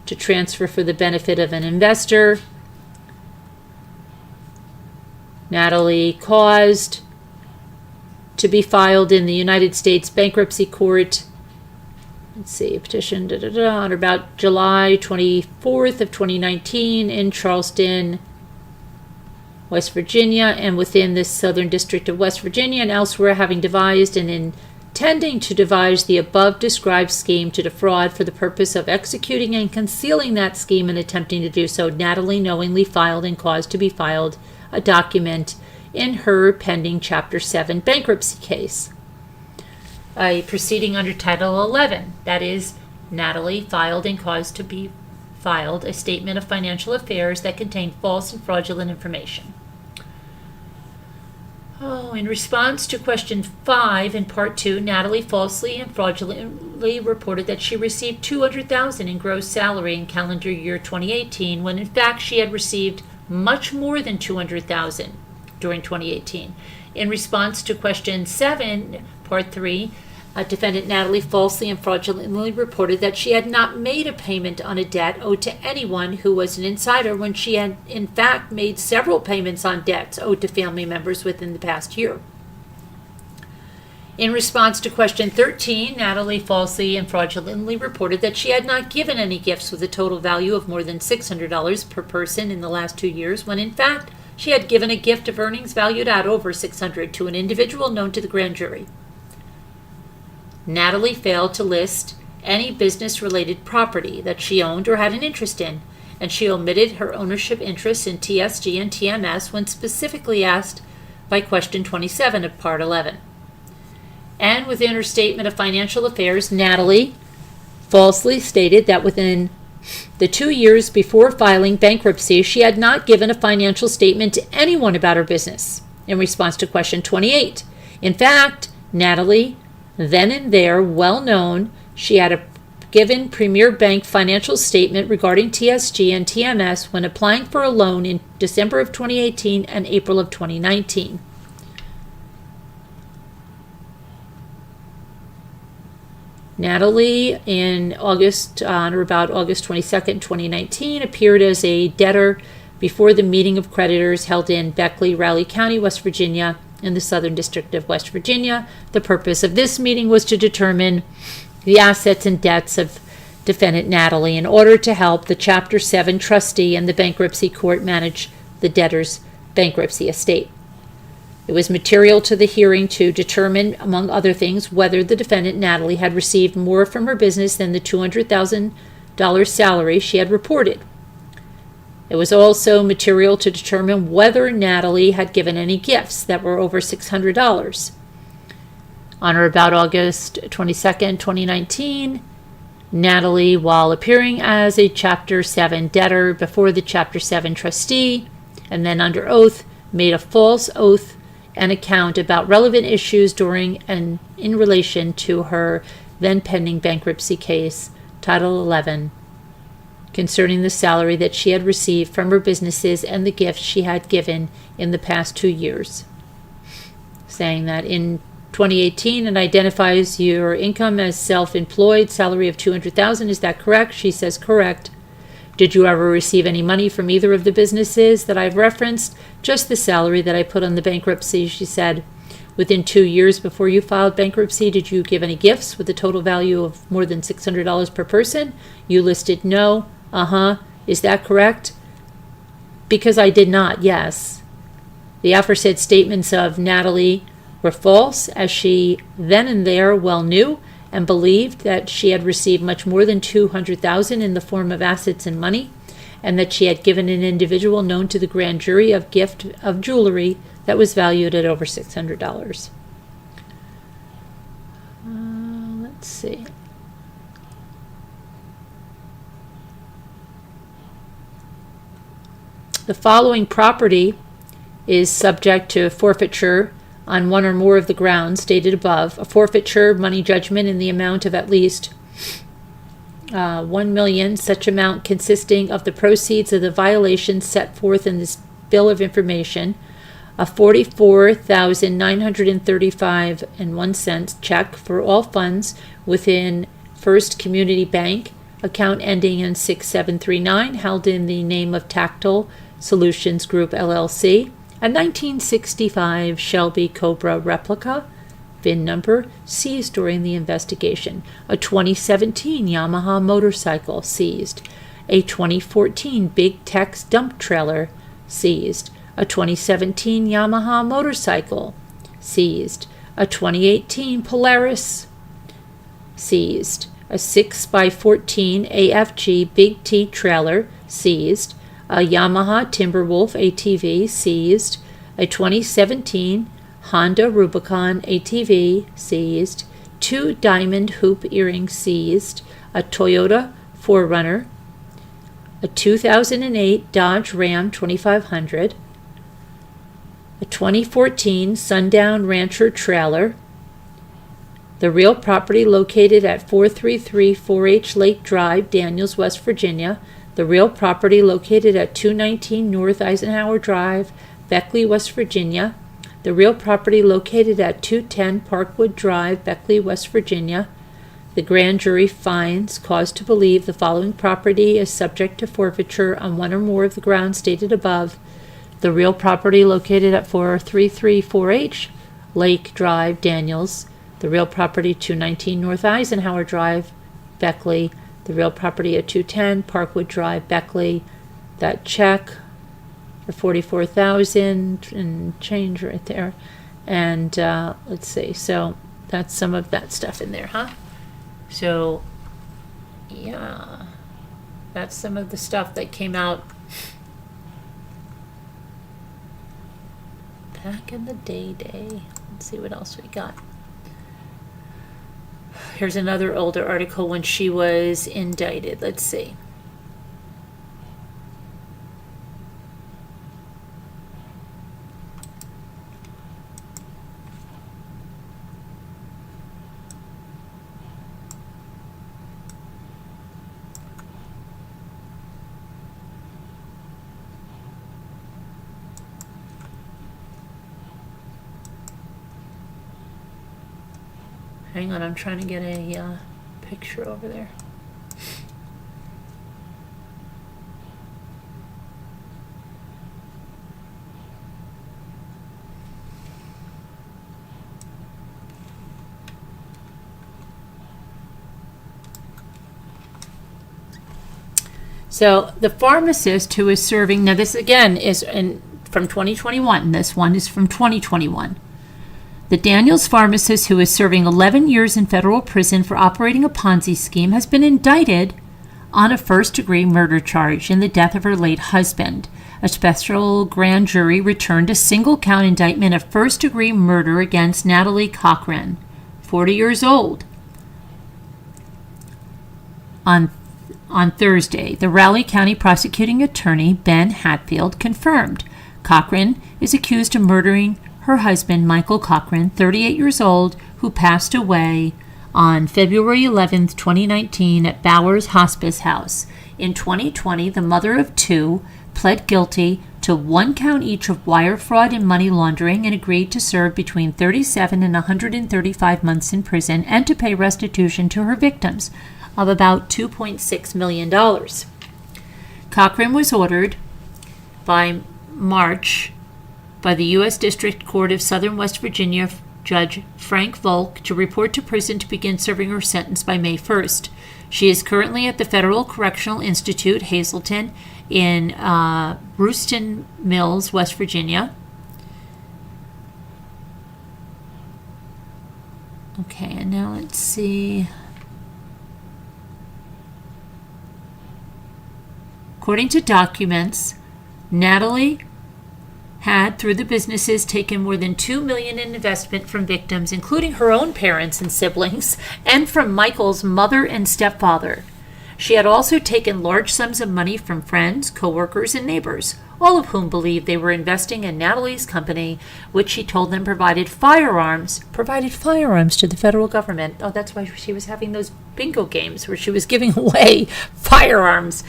to transfer for the benefit of an investor. Natalie caused to be filed in the United States Bankruptcy Court. Let's see, petition on about July 24th of 2019 in Charleston, West Virginia, and within the Southern District of West Virginia and elsewhere, having devised and intending to devise the above described scheme to defraud for the purpose of executing and concealing that scheme and attempting to do so, Natalie knowingly filed and caused to be filed a document in her pending Chapter 7 bankruptcy case. A proceeding under Title 11, that is, Natalie filed and caused to be filed a statement of financial affairs that contained false and fraudulent information. In response to question 5 in Part 2, Natalie falsely and fraudulently reported that she received $200,000 in gross salary in calendar year 2018, when in fact she had received much more than $200,000 during 2018. In response to question 7, Part 3, defendant Natalie falsely and fraudulently reported that she had not made a payment on a debt owed to anyone who was an insider, when she had in fact made several payments on debts owed to family members within the past year. In response to question 13, Natalie falsely and fraudulently reported that she had not given any gifts with a total value of more than $600 per person in the last 2 years, when in fact she had given a gift of earnings valued at over $600 to an individual known to the grand jury. Natalie failed to list any business-related property that she owned or had an interest in, and she omitted her ownership interests in TSG and TMS when specifically asked by question 27 of Part 11. And within her statement of financial affairs, Natalie falsely stated that within the 2 years before filing bankruptcy, she had not given a financial statement to anyone about her business. In response to question 28, in fact, Natalie, then and there, well known, she had given Premier Bank financial statement regarding TSG and TMS when applying for a loan in December of 2018 and April of 2019. Natalie, on or about August 22nd, 2019, appeared as a debtor before the meeting of creditors held in Beckley, Raleigh County, West Virginia, in the Southern District of West Virginia. The purpose of this meeting was to determine the assets and debts of defendant Natalie in order to help the Chapter 7 trustee and the bankruptcy court manage the debtor's bankruptcy estate. It was material to the hearing to determine, among other things, whether the defendant Natalie had received more from her business than the $200,000 salary she had reported. It was also material to determine whether Natalie had given any gifts that were over $600. On or about August 22nd, 2019, Natalie, while appearing as a Chapter 7 debtor before the Chapter 7 trustee, and then under oath, made a false oath and account about relevant issues during and in relation to her then pending bankruptcy case, Title 11, concerning the salary that she had received from her businesses and the gifts she had given in the past 2 years, saying that in 2018 it identifies your income as self-employed, salary of $200,000. Is that correct? She says correct. Did you ever receive any money from either of the businesses that I've referenced? Just the salary that I put on the bankruptcy, she said. Within 2 years before you filed bankruptcy, did you give any gifts with a total value of more than $600 per person? You listed no. Is that correct? Because I did not, yes. The aforesaid statements of Natalie were false, as she then and there well knew and believed that she had received much more than $200,000 in the form of assets and money, and that she had given an individual known to the grand jury a gift of jewelry that was valued at over $600. Let's see. The following property is subject to forfeiture on one or more of the grounds stated above. A forfeiture money judgment in the amount of at least $1 million, such amount consisting of the proceeds of the violations set forth in this bill of information a $44,935.01 check for all funds within First Community Bank, account ending in 6739, held in the name of Tactile Solutions Group LLC, a 1965 Shelby Cobra replica, VIN number seized during the investigation, a 2017 Yamaha motorcycle seized, a 2014 Big Tex dump trailer seized, a 2017 Yamaha motorcycle seized, a 2018 Polaris seized, a 6x14 AFG Big T trailer seized, a Yamaha Timberwolf ATV seized, a 2017 Honda Rubicon ATV seized, 2 diamond hoop earrings seized, a Toyota 4Runner, a 2008 Dodge Ram 2500, a 2014 Sundown Rancher trailer, the real property located at 433 4H Lake Drive, Daniels, West Virginia, the real property located at 219 North Eisenhower Drive, Beckley, West Virginia, the real property located at 210 Parkwood Drive, Beckley, West Virginia. The grand jury finds cause to believe the following property is subject to forfeiture on one or more of the grounds stated above. The real property located at 433 4H Lake Drive, Daniels, the real property 219 North Eisenhower Drive, Beckley, the real property at 210 Parkwood Drive, Beckley, that check for $44,000 and change right there. And let's see, so that's some of that stuff in there, huh? So, yeah, that's some of the stuff that came out back in the day. Let's see what else we got. Here's another older article when she was indicted. Let's see. Hang on, I'm trying to get a picture over there. So the pharmacist who is serving, now this again is from 2021, this one is from 2021. The Daniels pharmacist who is serving 11 years in federal prison for operating a Ponzi scheme has been indicted on a first-degree murder charge in the death of her late husband. A special grand jury returned a single-count indictment of first-degree murder against Natalie Cochran, 40 years old. On Thursday, the Raleigh County prosecuting attorney, Ben Hatfield, confirmed Cochran is accused of murdering her husband, Michael Cochran, 38 years old, who passed away on February 11, 2019 at Bowers Hospice House. In 2020, the mother of two pled guilty to 1 count each of wire fraud and money laundering and agreed to serve between 37 and 135 months in prison and to pay restitution to her victims of about $2.6 million. Cochran was ordered by March by the U.S. District Court of Southern West Virginia Judge Frank Volk to report to prison to begin serving her sentence by May 1st. She is currently at the Federal Correctional Institute, Hazleton, in Rooston Mills, West Virginia. Okay, and now let's see. According to documents, Natalie had, through the businesses, taken more than $2 million in investment from victims, including her own parents and siblings, and from Michael's mother and stepfather. She had also taken large sums of money from friends, co-workers, and neighbors, all of whom believed they were investing in Natalie's company, which she told them provided firearms to the federal government. Oh, that's why she was having those bingo games where she was giving away firearms,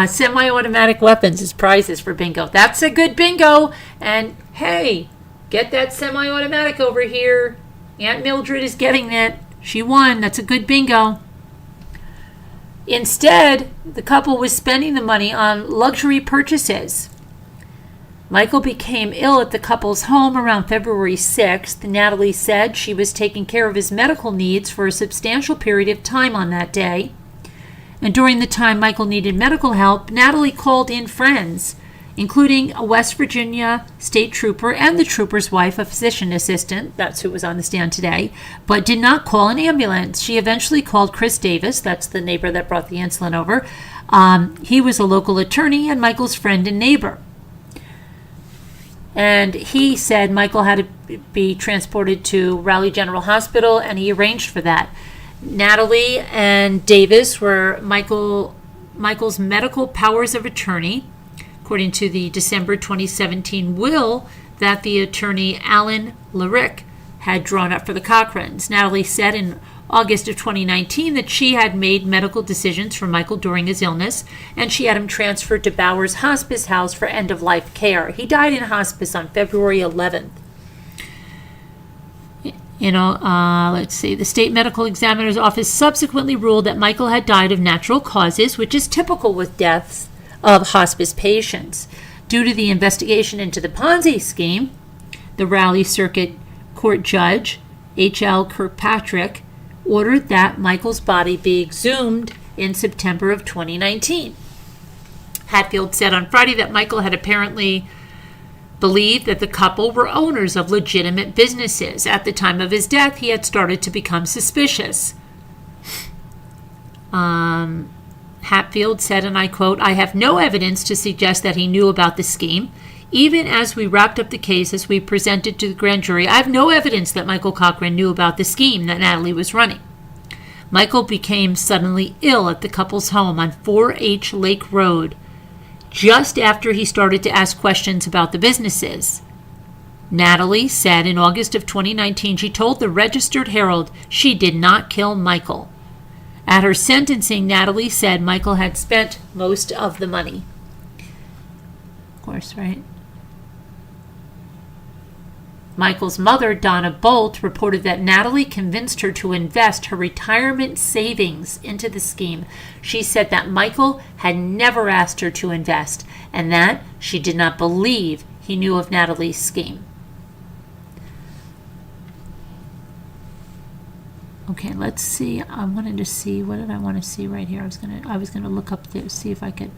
semi-automatic weapons as prizes for bingo. That's a good bingo. And hey, Get that semi-automatic over here. Aunt Mildred is getting it. She won. That's a good bingo. Instead, the couple was spending the money on luxury purchases. Michael became ill at the couple's home around February 6th. Natalie said she was taking care of his medical needs for a substantial period of time on that day. And during the time Michael needed medical help, Natalie called in friends, including a West Virginia state trooper and the trooper's wife, a physician assistant, that's who was on the stand today, but did not call an ambulance. She eventually called Chris Davis, that's the neighbor that brought the insulin over. He was a local attorney and Michael's friend and neighbor. And he said Michael had to be transported to Raleigh General Hospital, and he arranged for that. Natalie and Davis were Michael's medical powers of attorney, according to the December 2017 will that the attorney Alan Larick had drawn up for the Cochrans. Natalie said in August of 2019 that she had made medical decisions for Michael during his illness, and she had him transferred to Bowers Hospice House for end-of-life care. He died in hospice on February 11th. Let's see. The state medical examiner's office subsequently ruled that Michael had died of natural causes, which is typical with deaths of hospice patients. Due to the investigation into the Ponzi scheme, the Raleigh Circuit Court Judge, H.L. Kirkpatrick, ordered that Michael's body be exhumed in September of 2019. Hatfield said on Friday that Michael had apparently believed that the couple were owners of legitimate businesses. At the time of his death, he had started to become suspicious. Hatfield said, and I quote, "I have no evidence to suggest that he knew about the scheme. Even as we wrapped up the case, as we presented to the grand jury, I have no evidence that Michael Cochran knew about the scheme that Natalie was running." Michael became suddenly ill at the couple's home on 4H Lake Road, just after he started to ask questions about the businesses. Natalie said in August of 2019 she told the Registered Herald she did not kill Michael. At her sentencing, Natalie said Michael had spent most of the money. Of course, right? Michael's mother, Donna Bolt, reported that Natalie convinced her to invest her retirement savings into the scheme. She said that Michael had never asked her to invest and that she did not believe he knew of Natalie's scheme. Okay, let's see. I wanted to see, what did I want to see right here? I was gonna look up there, see if I could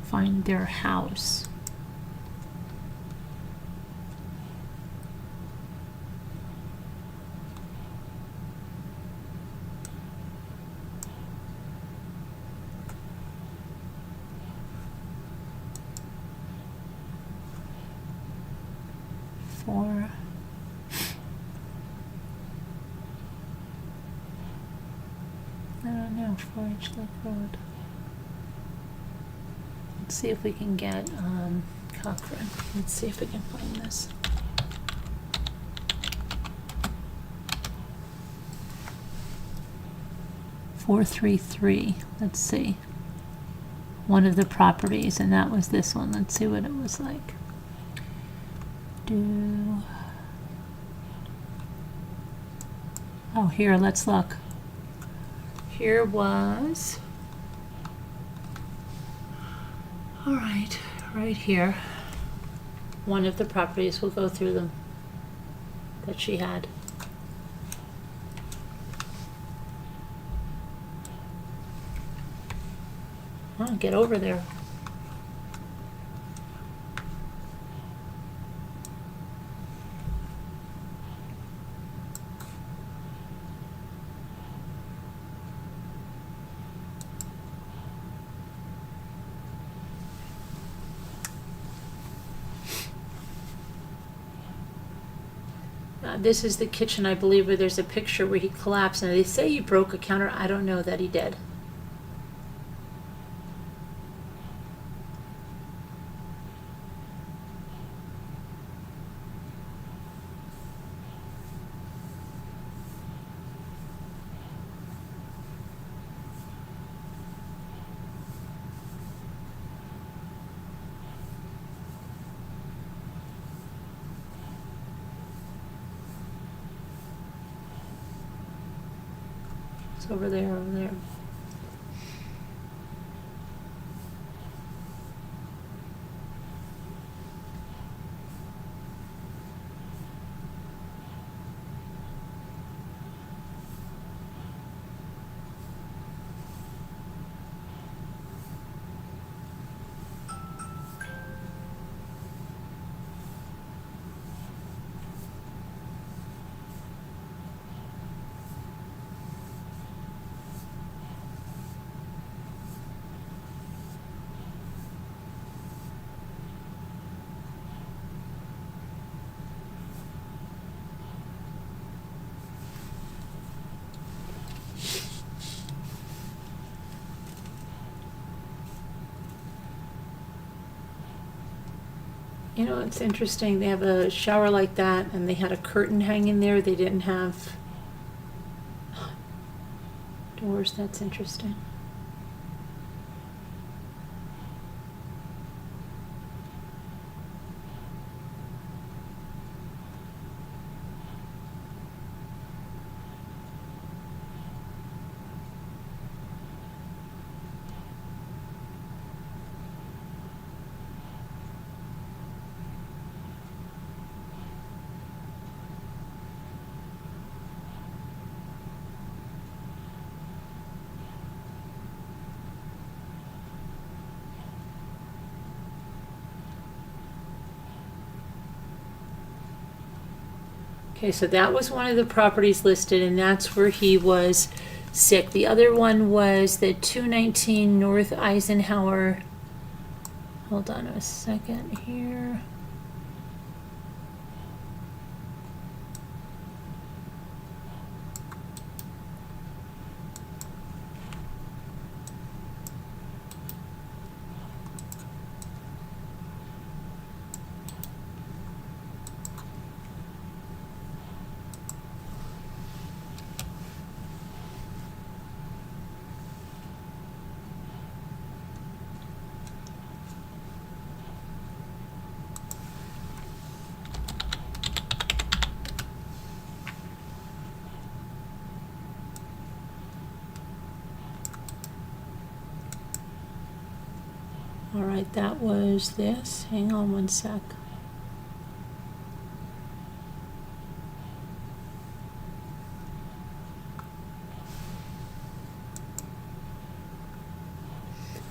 find their house. I don't know, 4H Lake Road. Let's see if we can get Cochran. Let's see if we can find this. .433. Let's see. One of the properties, and that was this one. Let's see what it was like. Oh, here, let's look. Here was, all right here. One of the properties, we'll go through them that she had. Oh, get over there. This is the kitchen, I believe, where there's a picture where he collapsed. And they say he broke a counter. I don't know that he did. It's over there, over there. You know, it's interesting, they have a shower like that, and they had a curtain hanging there, they didn't have doors. That's interesting. Okay, so that was one of the properties listed, and that's where he was sick. The other one was the 219 North Eisenhower. Hold on a second here. All right, that was this. Hang on one sec.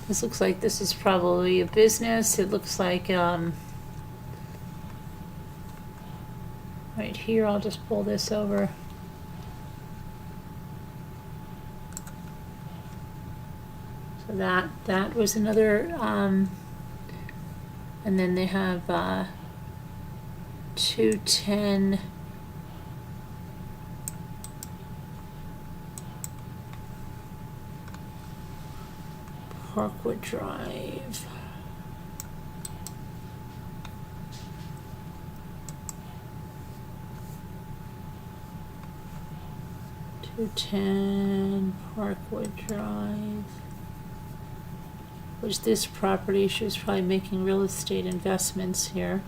This looks like this is probably a business. It looks like, right here, I'll just pull this over. So that was another, and then they have 210 Parkwood Drive. Parkwood Drive. Was this property? She was probably making real estate investments here.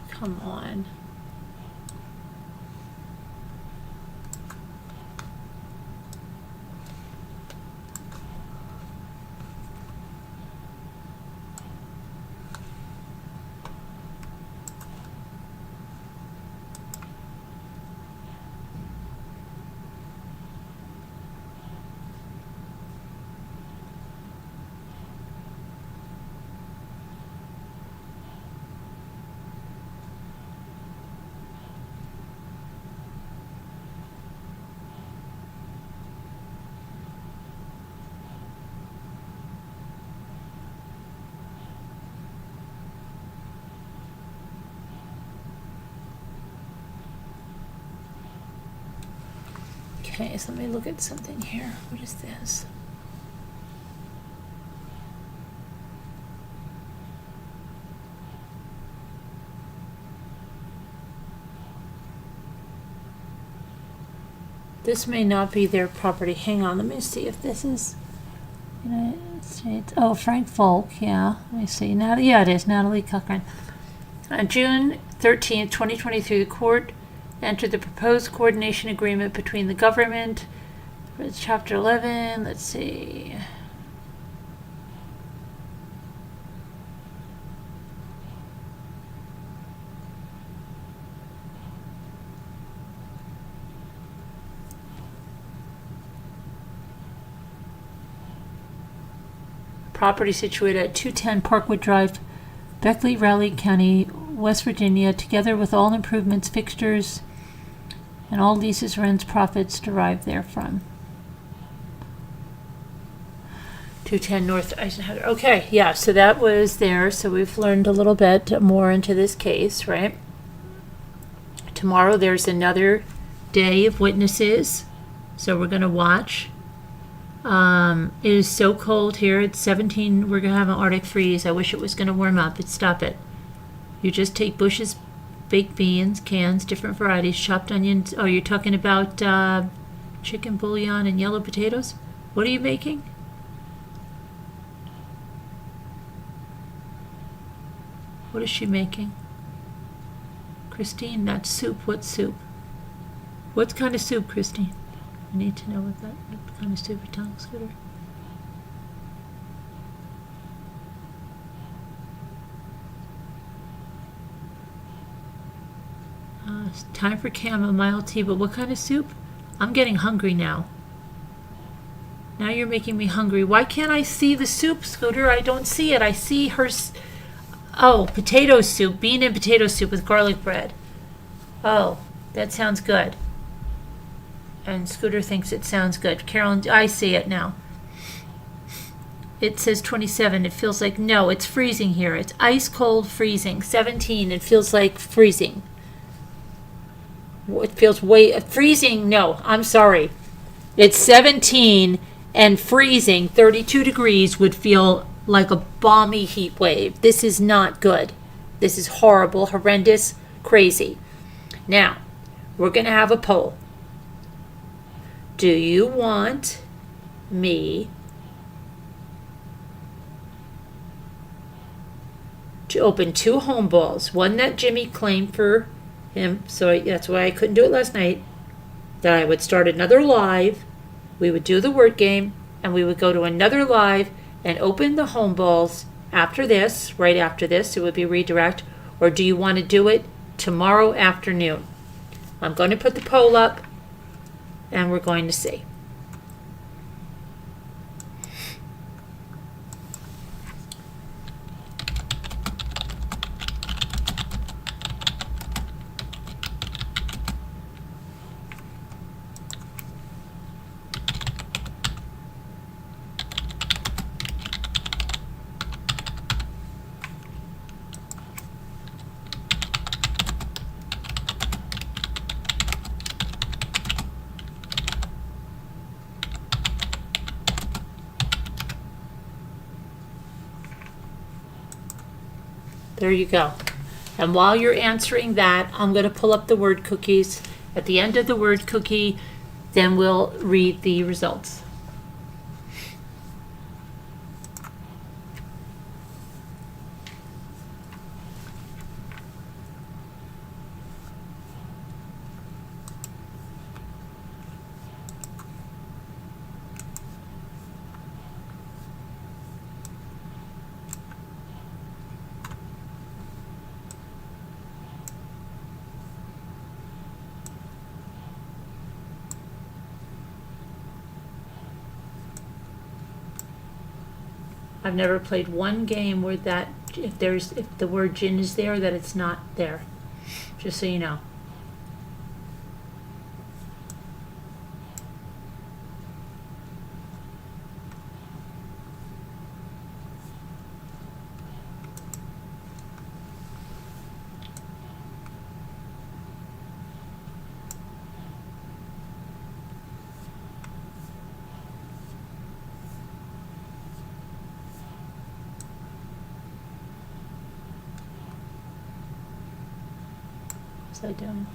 Come on. Okay, so let me look at something here. What is this? This may not be their property. Hang on, let me see if this is, you know, Oh, Frank Volk, yeah. Let me see. Yeah, it is Natalie Cochran. On June 13th, 2023, the court entered the proposed coordination agreement between the government, it's Chapter 11, let's see. Property situated at 210 Parkwood Drive, Beckley, Raleigh County, West Virginia, together with all improvements, fixtures, and all leases, rents, profits derived therefrom. 210 North Eisenhower. Okay, yeah, so that was there. So we've learned a little bit more into this case, right? Tomorrow there's another day of witnesses, so we're going to watch. It is so cold here. It's 17. We're going to have an Arctic freeze. I wish it was going to warm up. Stop it. You just take Bush's baked beans, cans, different varieties, chopped onions. Oh, you're talking about chicken bouillon and yellow potatoes? What are you making? What is she making? Christine, not soup. What soup? What kind of soup, Christine? I need to know what kind of soup you're telling Scooter. It's time for chamomile tea, but what kind of soup? I'm getting hungry now. Now you're making me hungry. Why can't I see the soup, Scooter? I don't see it. I see her. Oh, potato soup. Bean and potato soup with garlic bread. Oh, that sounds good. And Scooter thinks it sounds good. Carolyn, I see it now. It says 27. It feels like, no, it's freezing here. It's ice cold freezing. 17. It feels like freezing. It feels freezing. No, I'm sorry. It's 17 and freezing. 32 degrees would feel like a balmy heat wave. This is not good. This is horrible, horrendous, crazy. Now, we're going to have a poll. Do you want me to open 2 home balls? One that Jimmy claimed for him, so that's why I couldn't do it last night. That I would start another live, we would do the word game, and we would go to another live and open the home balls after this, right after this. It would be redirect. Or do you want to do it tomorrow afternoon? I'm going to put the poll up, and we're going to see. There you go. And while you're answering that, I'm going to pull up the word cookies. At the end of the word cookie, then we'll read the results. I've never played one game where that if the word gin is there, that it's not there. Just so you know. Upside down.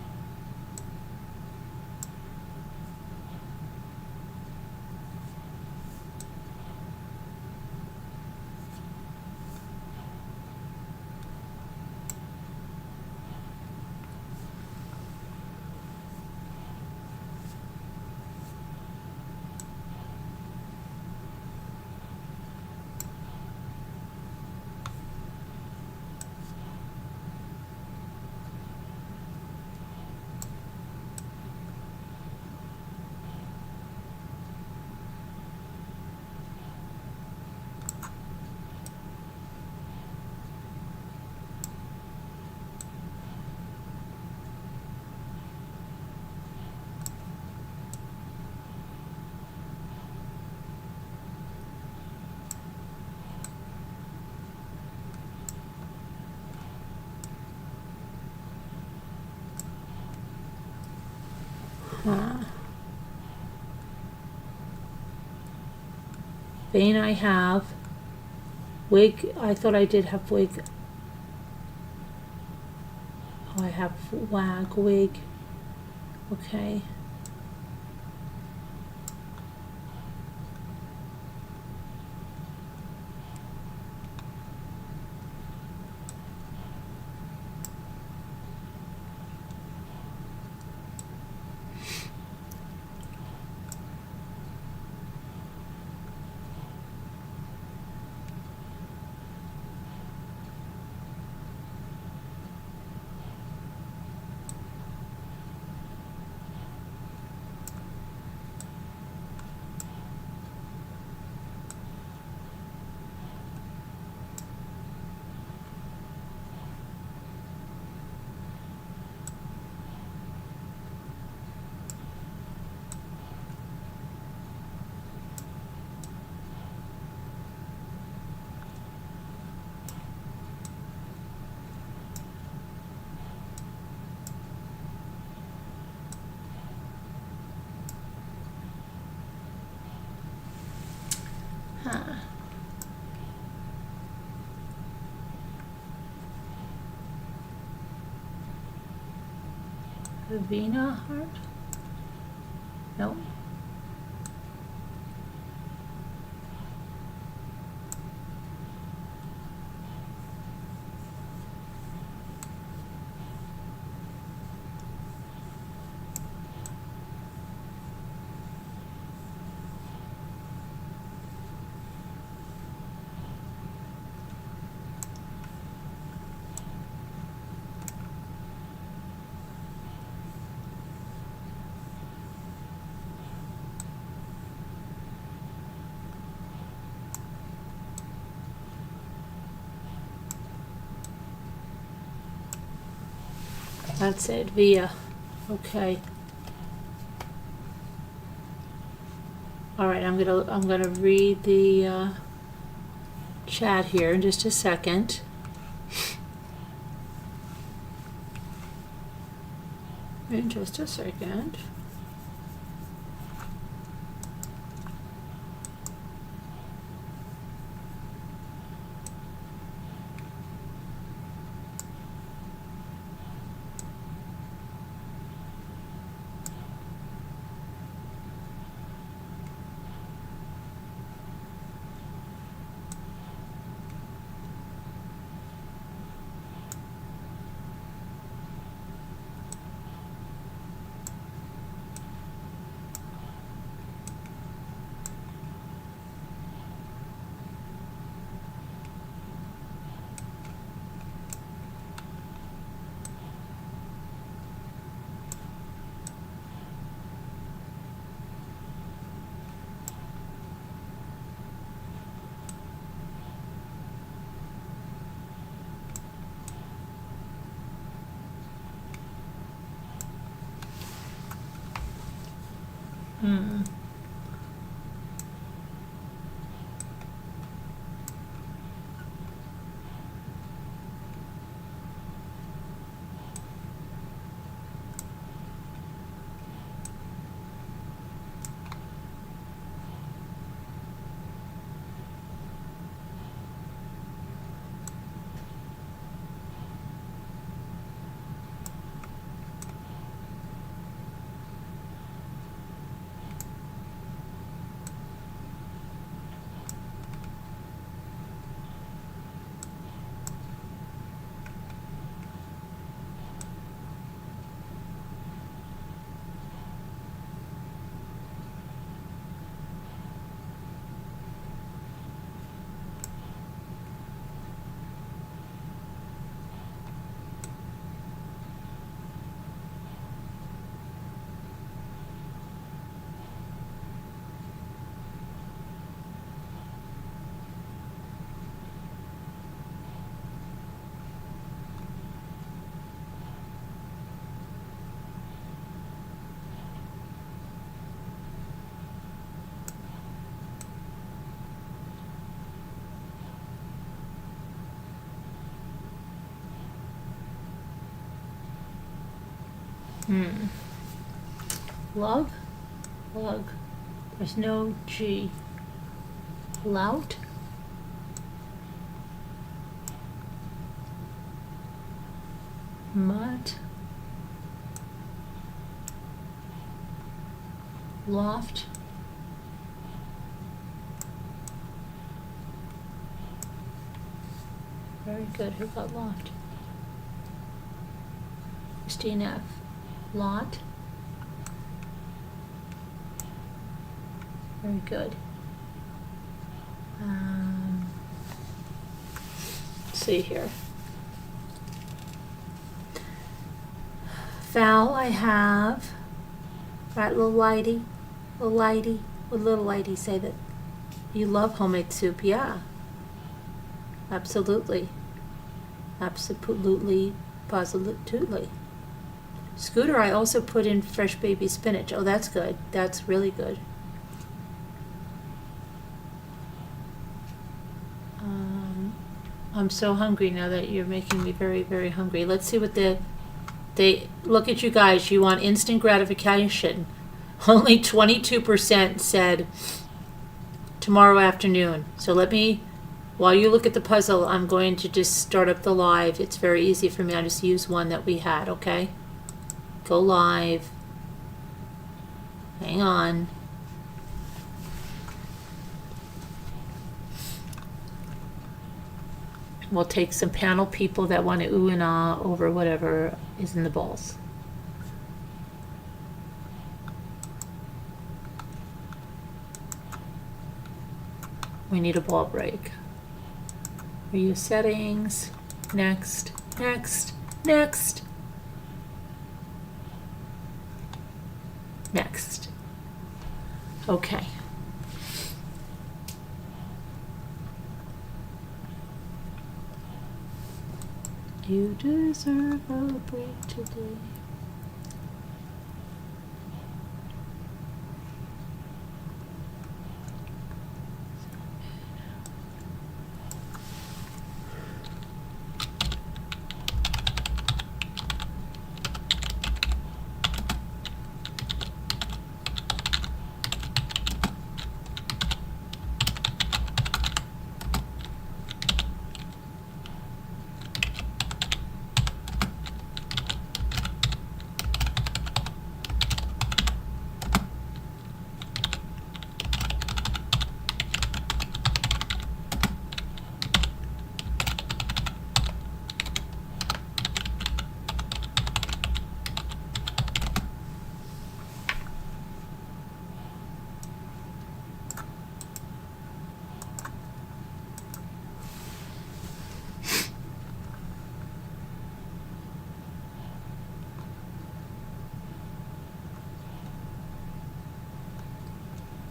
Vein I have. Wig, I thought I did have wig. Oh, I have wig. Okay. Vena heart? No. That's it, via. Okay. All right, I'm gonna read the chat here in just a second. In just a second. Lug? Lug. There's no G. Lout? Mutt? Loft? Very good. Who got loft? Christine F. Lot? Very good. Let's see here. Foul I have. Right, little lighty. Little lighty. Would little lighty say that you love homemade soup? Yeah. Absolutely. Absolutely. Positively. Scooter, I also put in fresh baby spinach. Oh, that's good. That's really good. I'm so hungry now that you're making me very, very hungry. Let's see what they look at you guys. You want instant gratification. Only 22% said tomorrow afternoon. So let me, while you look at the puzzle, I'm going to just start up the live. It's very easy for me. I just use one that we had, okay? Go live. Hang on. We'll take some panel people that want to ooh and ah over whatever is in the bowls. We need a ball break. Review settings. Next, next, next. Next. Okay. You deserve a break today.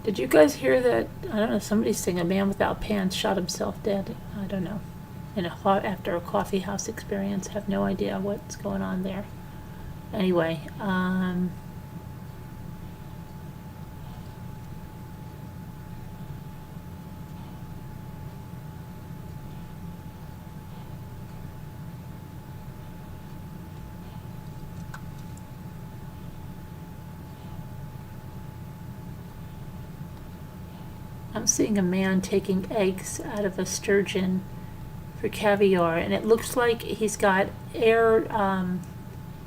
Did you guys hear that? I don't know, somebody's saying a man without pants shot himself dead. I don't know. After a coffee house experience. Have no idea what's going on there. Anyway, I'm seeing a man taking eggs out of a sturgeon for caviar, and it looks like he's got air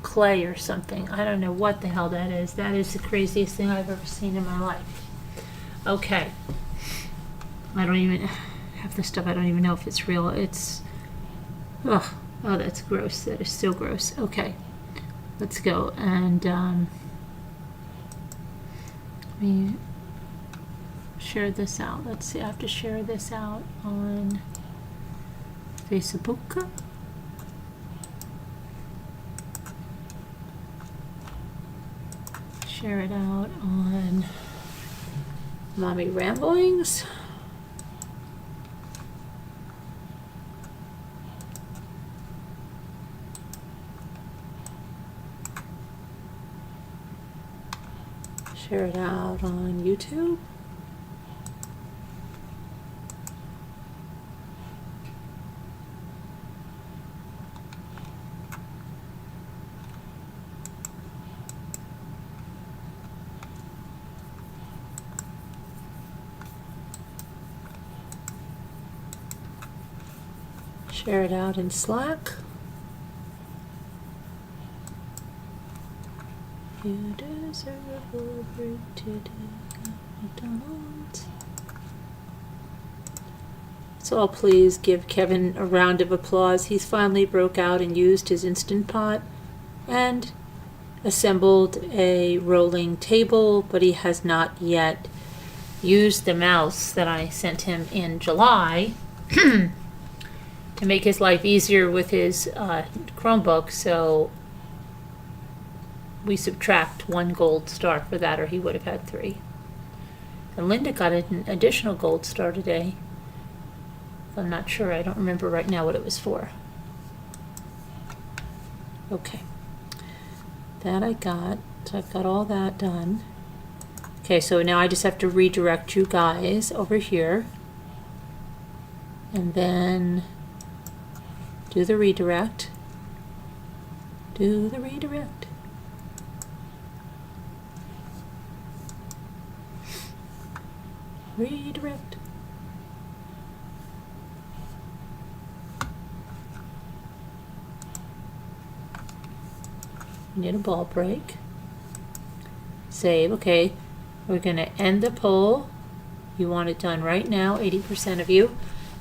clay or something. I don't know what the hell that is. That is the craziest thing I've ever seen in my life. Okay. I don't even have the stuff. I don't even know if it's real. It's oh, that's gross. That is so gross. Okay. Let's go and let me share this out. Let's see, I have to share this out on Facebook. Share it out on Mommy Ramblings. Share it out on YouTube. Share it out in Slack. You deserve a break today, McDonald's. So I'll please give Kevin a round of applause. He's finally broke out and used his Instant Pot and assembled a rolling table, but he has not yet used the mouse that I sent him in July to make his life easier with his Chromebook. So we subtract 1 gold star for that, or he would have had 3. And Linda got an additional gold star today. I'm not sure. I don't remember right now what it was for. Okay. That I got. So I've got all that done. Okay, so now I just have to redirect you guys over here. And then do the redirect. Do the redirect. Redirect. We need a ball break. Save. Okay, we're going to end the poll. You want it done right now, 80% of you.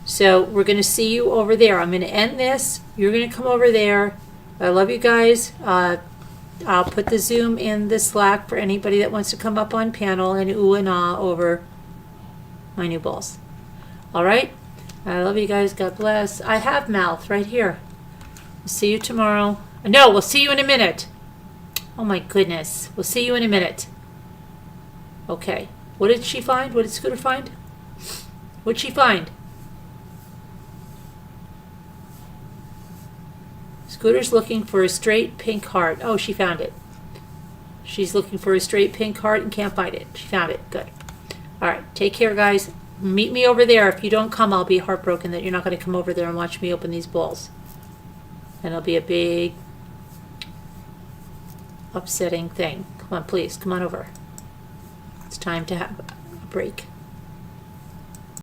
So we're going to see you over there. I'm going to end this. You're going to come over there. I love you guys. I'll put the Zoom in the Slack for anybody that wants to come up on panel and ooh and ah over my new balls. All right? I love you guys. God bless. I have mouth right here. See you tomorrow. No, we'll see you in a minute. Oh my goodness. We'll see you in a minute. Okay. What did she find? What did Scooter find? What did she find? Scooter's looking for a straight pink heart. Oh, she found it. She's looking for a straight pink heart and can't find it. She found it. Good. All right. Take care, guys. Meet me over there. If you don't come, I'll be heartbroken that you're not going to come over there and watch me open these balls. And it'll be a big upsetting thing. Come on, please. Come on over. It's time to have a break.